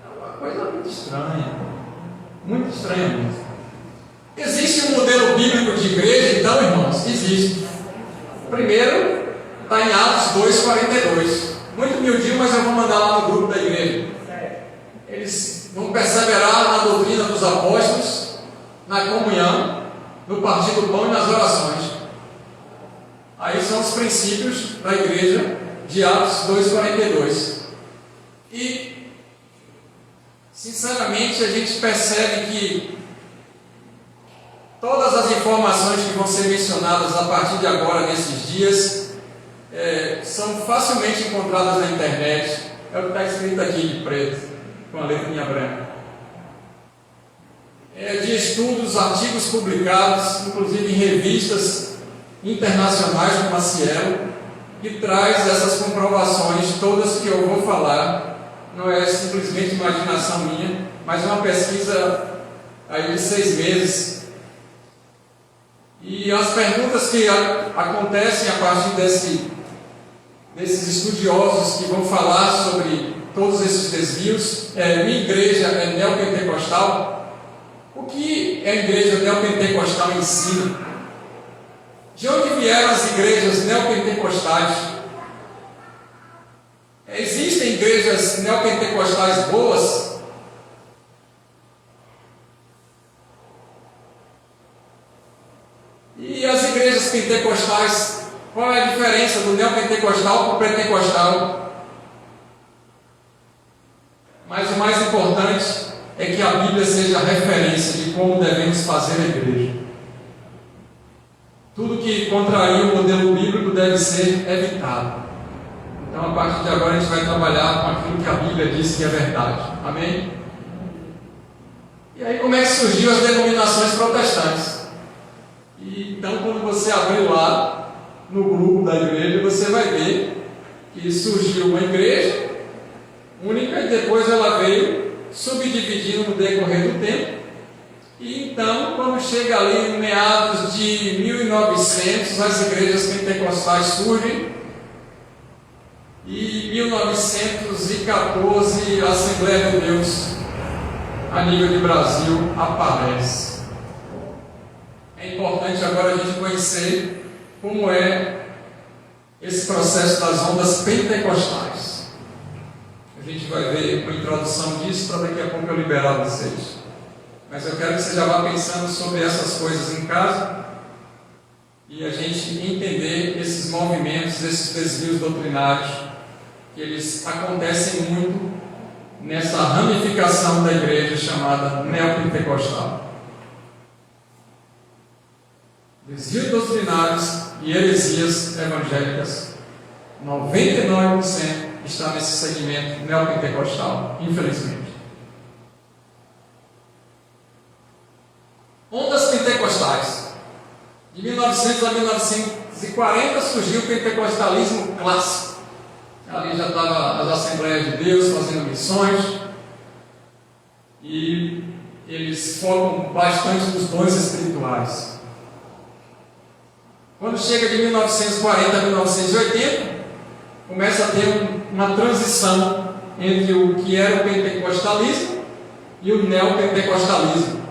É uma coisa muito estranha. Muito estranha mesmo. Existe um modelo bíblico de igreja, então, irmãos? Existe. Primeiro, está em Atos 2,42. Muito miudinho, mas eu vou mandar lá no grupo da igreja. Eles vão perseverar na doutrina dos apóstolos, na comunhão, no partir do pão e nas orações. Aí são os princípios da igreja de Atos 2,42. E, sinceramente, a gente percebe que todas as informações que vão ser mencionadas a partir de agora, nesses dias, são facilmente encontradas na internet. É o que está escrito aqui de preto, com a letrinha branca. De estudos, artigos publicados, inclusive em revistas internacionais como a Cielo, que traz essas comprovações todas que eu vou falar. Não é simplesmente imaginação minha, mas uma pesquisa aí de 6 meses. E as perguntas que acontecem a partir desses estudiosos que vão falar sobre todos esses desvios: minha igreja é neopentecostal? O que a igreja neopentecostal ensina? De onde vieram as igrejas neopentecostais? Existem igrejas neopentecostais boas? E as igrejas pentecostais, qual é a diferença do neopentecostal para o pentecostal? Mas o mais importante é que a Bíblia seja a referência de como devemos fazer a igreja. Tudo que contraria o modelo bíblico deve ser evitado. Então, a partir de agora, a gente vai trabalhar com aquilo que a Bíblia diz que é verdade. Amém? E aí, como é que surgiu as denominações protestantes? Então, quando você abrir lá no grupo da igreja, você vai ver que surgiu uma igreja única e depois ela veio subdividindo no decorrer do tempo. E então, quando chega ali em meados de 1900, as igrejas pentecostais surgem. E em 1914, a Assembleia de Deus, a nível de Brasil, aparece. É importante agora a gente conhecer como é esse processo das ondas pentecostais. A gente vai ver uma introdução disso para daqui a pouco eu liberar vocês. Mas eu quero que você já vá pensando sobre essas coisas em casa e a gente entender esses movimentos, esses desvios doutrinários, que eles acontecem muito nessa ramificação da igreja chamada neopentecostal. Desvios doutrinários e heresias evangélicas, 99% está nesse segmento neopentecostal, infelizmente. Ondas pentecostais. De 1900 a 1940 surgiu o pentecostalismo clássico. Ali já estavam as Assembleias de Deus fazendo missões. E eles focam bastante nos dons espirituais. Quando chega de 1940 a 1980, começa a ter uma transição entre o que era o pentecostalismo e o neopentecostalismo.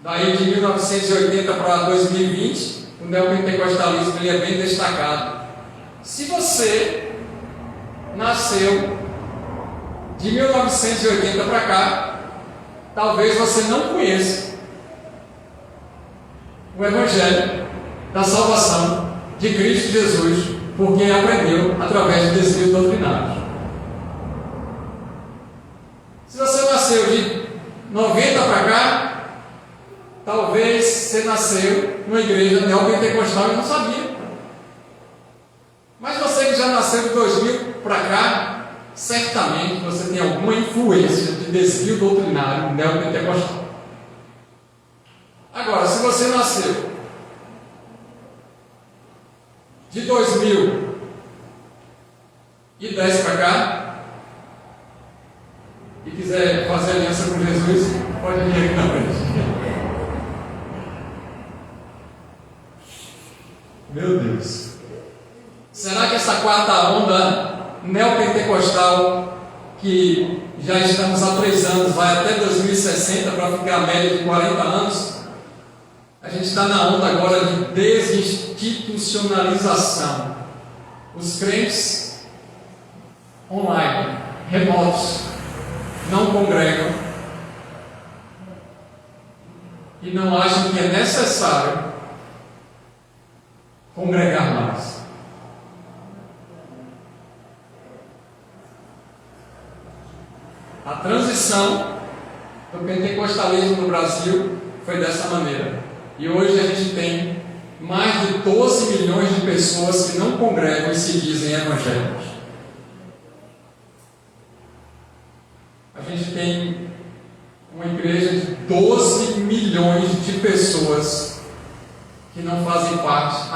Daí de 1980 para 2020, o neopentecostalismo ele é bem destacado. Se você nasceu de 1980 para cá, talvez você não conheça o Evangelho da salvação de Cristo Jesus, porque aprendeu através de desvios doutrinários. Se você nasceu de 90 para cá, talvez você nasceu numa igreja neopentecostal e não sabia. Mas você que já nasceu de 2000 para cá, certamente você tem alguma influência de desvio doutrinário neopentecostal. Agora, se você nasceu de 2010 para cá e quiser fazer aliança com Jesus, pode vir aqui na frente. Meu Deus! Será que essa quarta onda neopentecostal, que já estamos há 3 anos, vai até 2060 para ficar a média de 40 anos, a gente está na onda agora de desinstitucionalização. Os crentes online, remotos, não congregam e não acham que é necessário congregar mais. A transição do pentecostalismo no Brasil foi dessa maneira. E hoje a gente tem mais de 12 milhões de pessoas que não congregam e se dizem evangélicos. A gente tem uma igreja de 12 milhões de pessoas que não fazem parte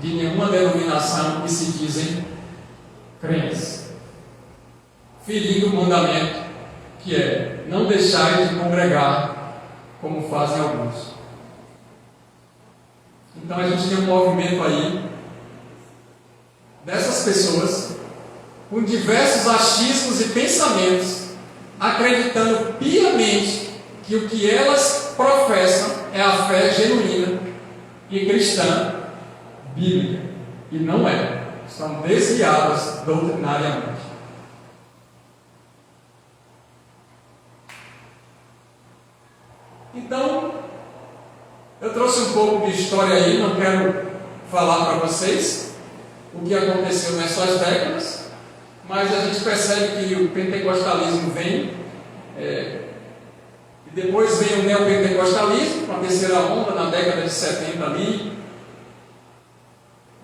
de nenhuma denominação e se dizem crentes, ferindo o mandamento que é não deixar de congregar como fazem alguns. Então a gente tem um movimento aí dessas pessoas com diversos achismos e pensamentos, acreditando piamente que o que elas professam é a fé genuína e cristã bíblica, e não é. Estão desviadas doutrinariamente. Então, eu trouxe um pouco de história aí, não quero falar para vocês o que aconteceu nessas décadas, mas a gente percebe que o pentecostalismo vem, e depois vem o neopentecostalismo, com a terceira onda na década de 70 ali,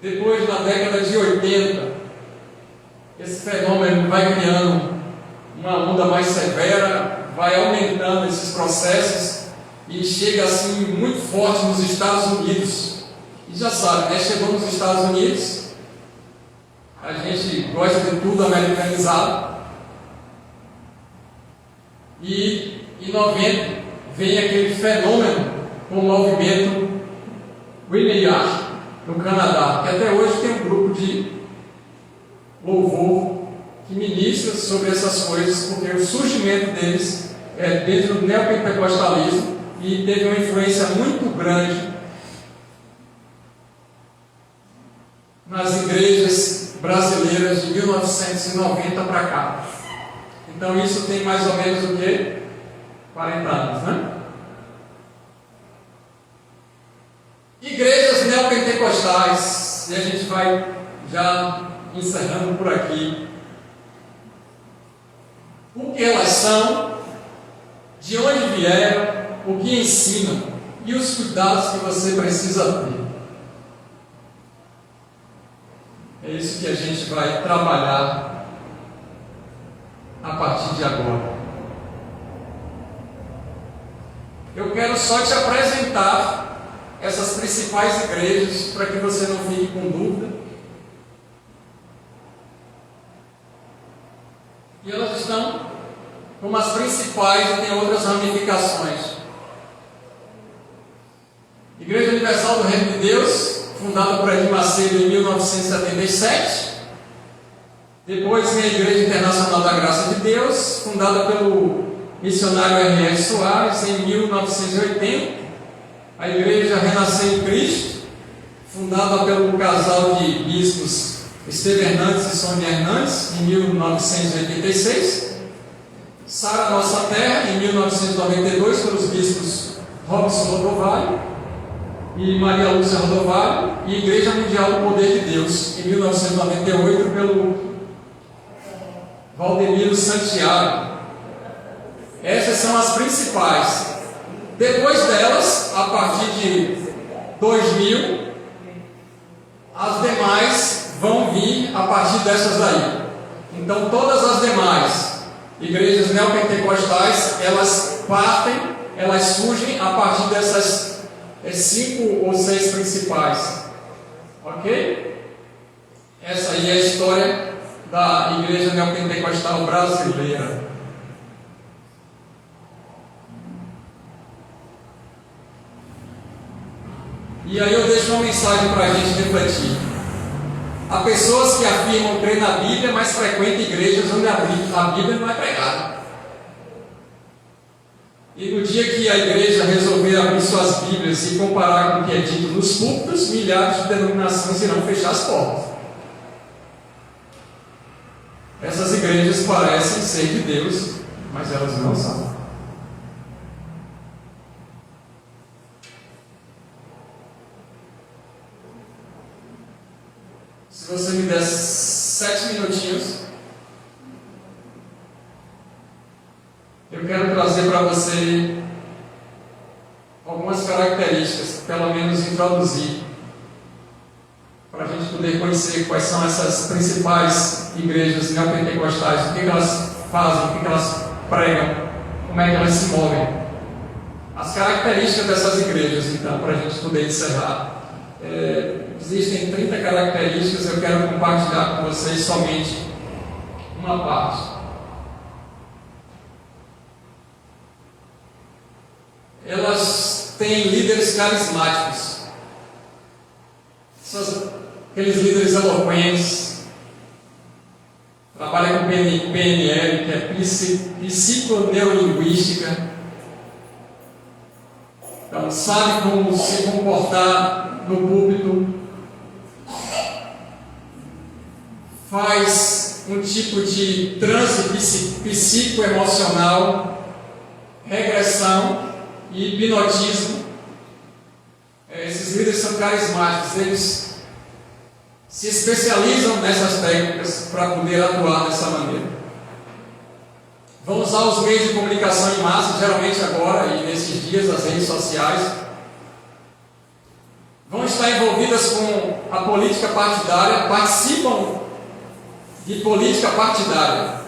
depois na década de 80, esse fenômeno vai criando uma onda mais severa, vai aumentando esses processos, e chega assim muito forte nos Estados Unidos. E já sabe, né? Chegou nos Estados Unidos, a gente gosta de tudo americanizado, e em 90 vem aquele fenômeno com o movimento Vineyard no Canadá, que até hoje tem um grupo de louvor que ministra sobre essas coisas, porque o surgimento deles é dentro do neopentecostalismo e teve uma influência muito grande nas igrejas brasileiras de 1990 para cá. Então isso tem mais ou menos o quê? 40 anos, né? Igrejas neopentecostais, e a gente vai já encerrando por aqui. O que elas são, de onde vieram, o que ensinam e os cuidados que você precisa ter. É isso que a gente vai trabalhar a partir de agora. Eu quero só te apresentar essas principais igrejas para que você não fique com dúvida. estão como as principais e tem outras ramificações. Igreja Universal do Reino de Deus, fundada por Edir Macedo em 1977. Depois vem a Igreja Internacional da Graça de Deus, fundada pelo missionário R.R. Soares em 1980. A Igreja Renascer em Cristo, fundada pelo casal de bispos Esteve Hernandes e Sônia Hernandes em 1986. Sara Nossa Terra em 1992 pelos bispos Robson Rodovalho e Maria Lúcia Rodovalho, e Igreja Mundial do Poder de Deus em 1998 pelo Valdemiro Santiago. Essas são as principais. Depois delas, a partir de 2000, as demais vão vir a partir dessas daí. Então todas as demais igrejas neopentecostais, elas partem, elas surgem a partir dessas 5 ou 6 principais. Ok? Essa aí é a história da Igreja Neopentecostal Brasileira. E aí eu deixo uma mensagem para a gente refletir. Há pessoas que afirmam crer na Bíblia, mas frequentam igrejas onde a Bíblia não é pregada. E no dia que a igreja resolver abrir suas Bíblias e comparar com o que é dito nos púlpitos, milhares de denominações irão fechar as portas. Essas igrejas parecem ser de Deus, mas elas não são. Se você me der 7 minutinhos, eu quero trazer para você algumas características, pelo menos introduzir, para a gente poder conhecer quais são essas principais igrejas neopentecostais, o que elas fazem, o que elas pregam, como é que elas se movem. As características dessas igrejas, então, para a gente poder encerrar. Existem 30 características, eu quero compartilhar com vocês somente uma parte. Elas têm líderes carismáticos. São aqueles líderes eloquentes. Trabalham com PNL, que é psiconeurolinguística. Então, sabe como se comportar no púlpito. Faz um tipo de transe psicoemocional, regressão e hipnotismo. Esses líderes são carismáticos, eles se especializam nessas técnicas para poder atuar dessa maneira. Vão usar os meios de comunicação em massa, geralmente agora e nesses dias, as redes sociais. Vão estar envolvidas com a política partidária, participam de política partidária.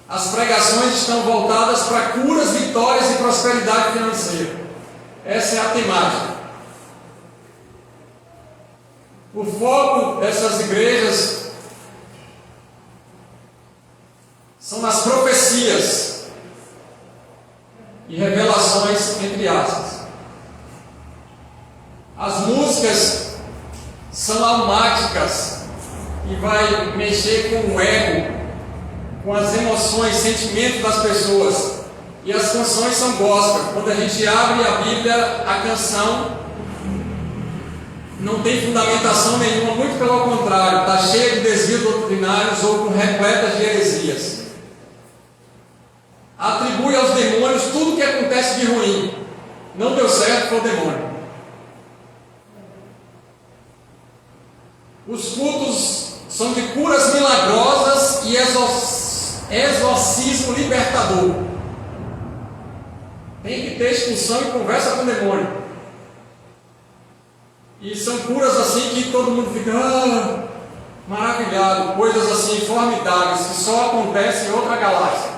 As pregações estão voltadas para curas, vitórias e prosperidade financeira. Essa é a temática. O foco dessas igrejas são nas profecias e revelações, entre aspas. As músicas são almáticas e vai mexer com o ego, com as emoções, sentimentos das pessoas. E as canções são gospel. Quando a gente abre a Bíblia, a canção não tem fundamentação nenhuma, muito pelo contrário, está cheia de desvios doutrinários ou com repletas de heresias. Atribui aos demônios tudo o que acontece de ruim. Não deu certo, foi o demônio. Os cultos são de curas milagrosas e exorcismo libertador. Tem que ter expulsão e conversa com o demônio. E são curas assim que todo mundo fica maravilhado, coisas assim formidáveis que só acontecem em outra galáxia.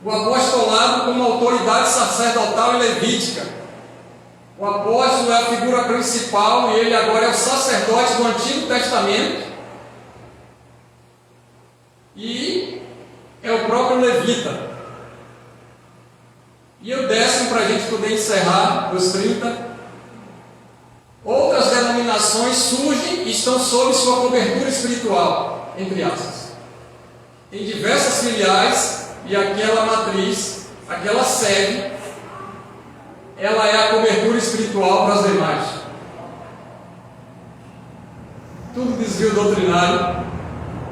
O apostolado como autoridade sacerdotal e levítica. O apóstolo é a figura principal e ele agora é o sacerdote do Antigo Testamento e é o próprio levita. E o 10º, para a gente poder encerrar, dos 30, outras denominações surgem e estão sob sua cobertura espiritual, entre aspas. Tem diversas filiais e aquela matriz, aquela sede, ela é a cobertura espiritual para as demais. Tudo desvio doutrinário,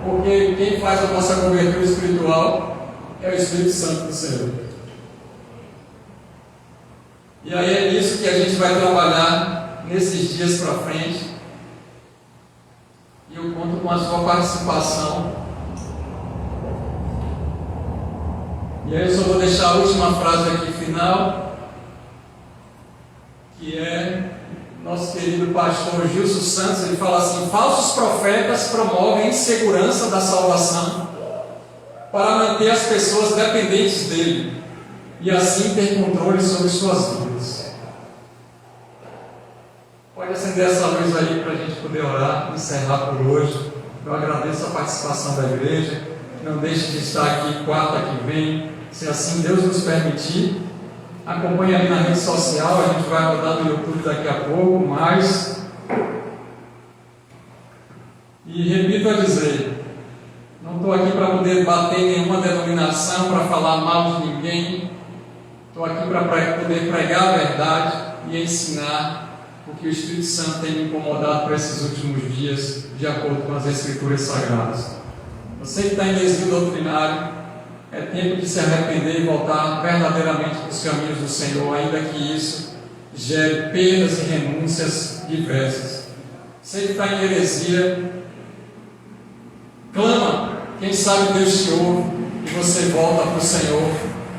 porque quem faz a nossa cobertura espiritual é o Espírito Santo do Senhor. E aí é nisso que a gente vai trabalhar nesses dias para frente. E eu conto com a sua participação. E aí eu só vou deixar a última frase aqui final, que é nosso querido pastor Gilson Santos. Ele fala assim: falsos profetas promovem a insegurança da salvação para manter as pessoas dependentes dele e assim ter controle sobre suas vidas. Pode acender essa luz aí para a gente poder orar e encerrar por hoje. Eu agradeço a participação da igreja. Não deixe de estar aqui quarta que vem, se assim Deus nos permitir. Acompanhe ali na rede social, a gente vai rodar no YouTube daqui a pouco, mas... E repito a dizer, não estou aqui para poder bater em nenhuma denominação, para falar mal de ninguém. Estou aqui para poder pregar a verdade e ensinar o que o Espírito Santo tem me incomodado para esses últimos dias, de acordo com as Escrituras Sagradas. Você que está em desvio doutrinário, é tempo de se arrepender e voltar verdadeiramente para os caminhos do Senhor, ainda que isso gere perdas e renúncias diversas. Você que está em heresia, clama, quem sabe Deus te ouve e você volta para o Senhor,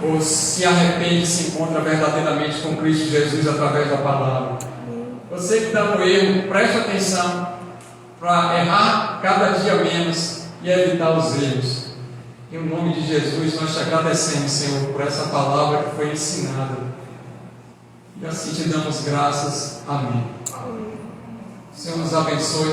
ou se arrepende e se encontra verdadeiramente com Cristo Jesus através da palavra. Você que está no erro, preste atenção para errar cada dia menos e evitar os erros. Em nome de Jesus, nós te agradecemos, Senhor, por essa palavra que foi ensinada. E assim te damos graças. Amém. O Senhor nos abençoe.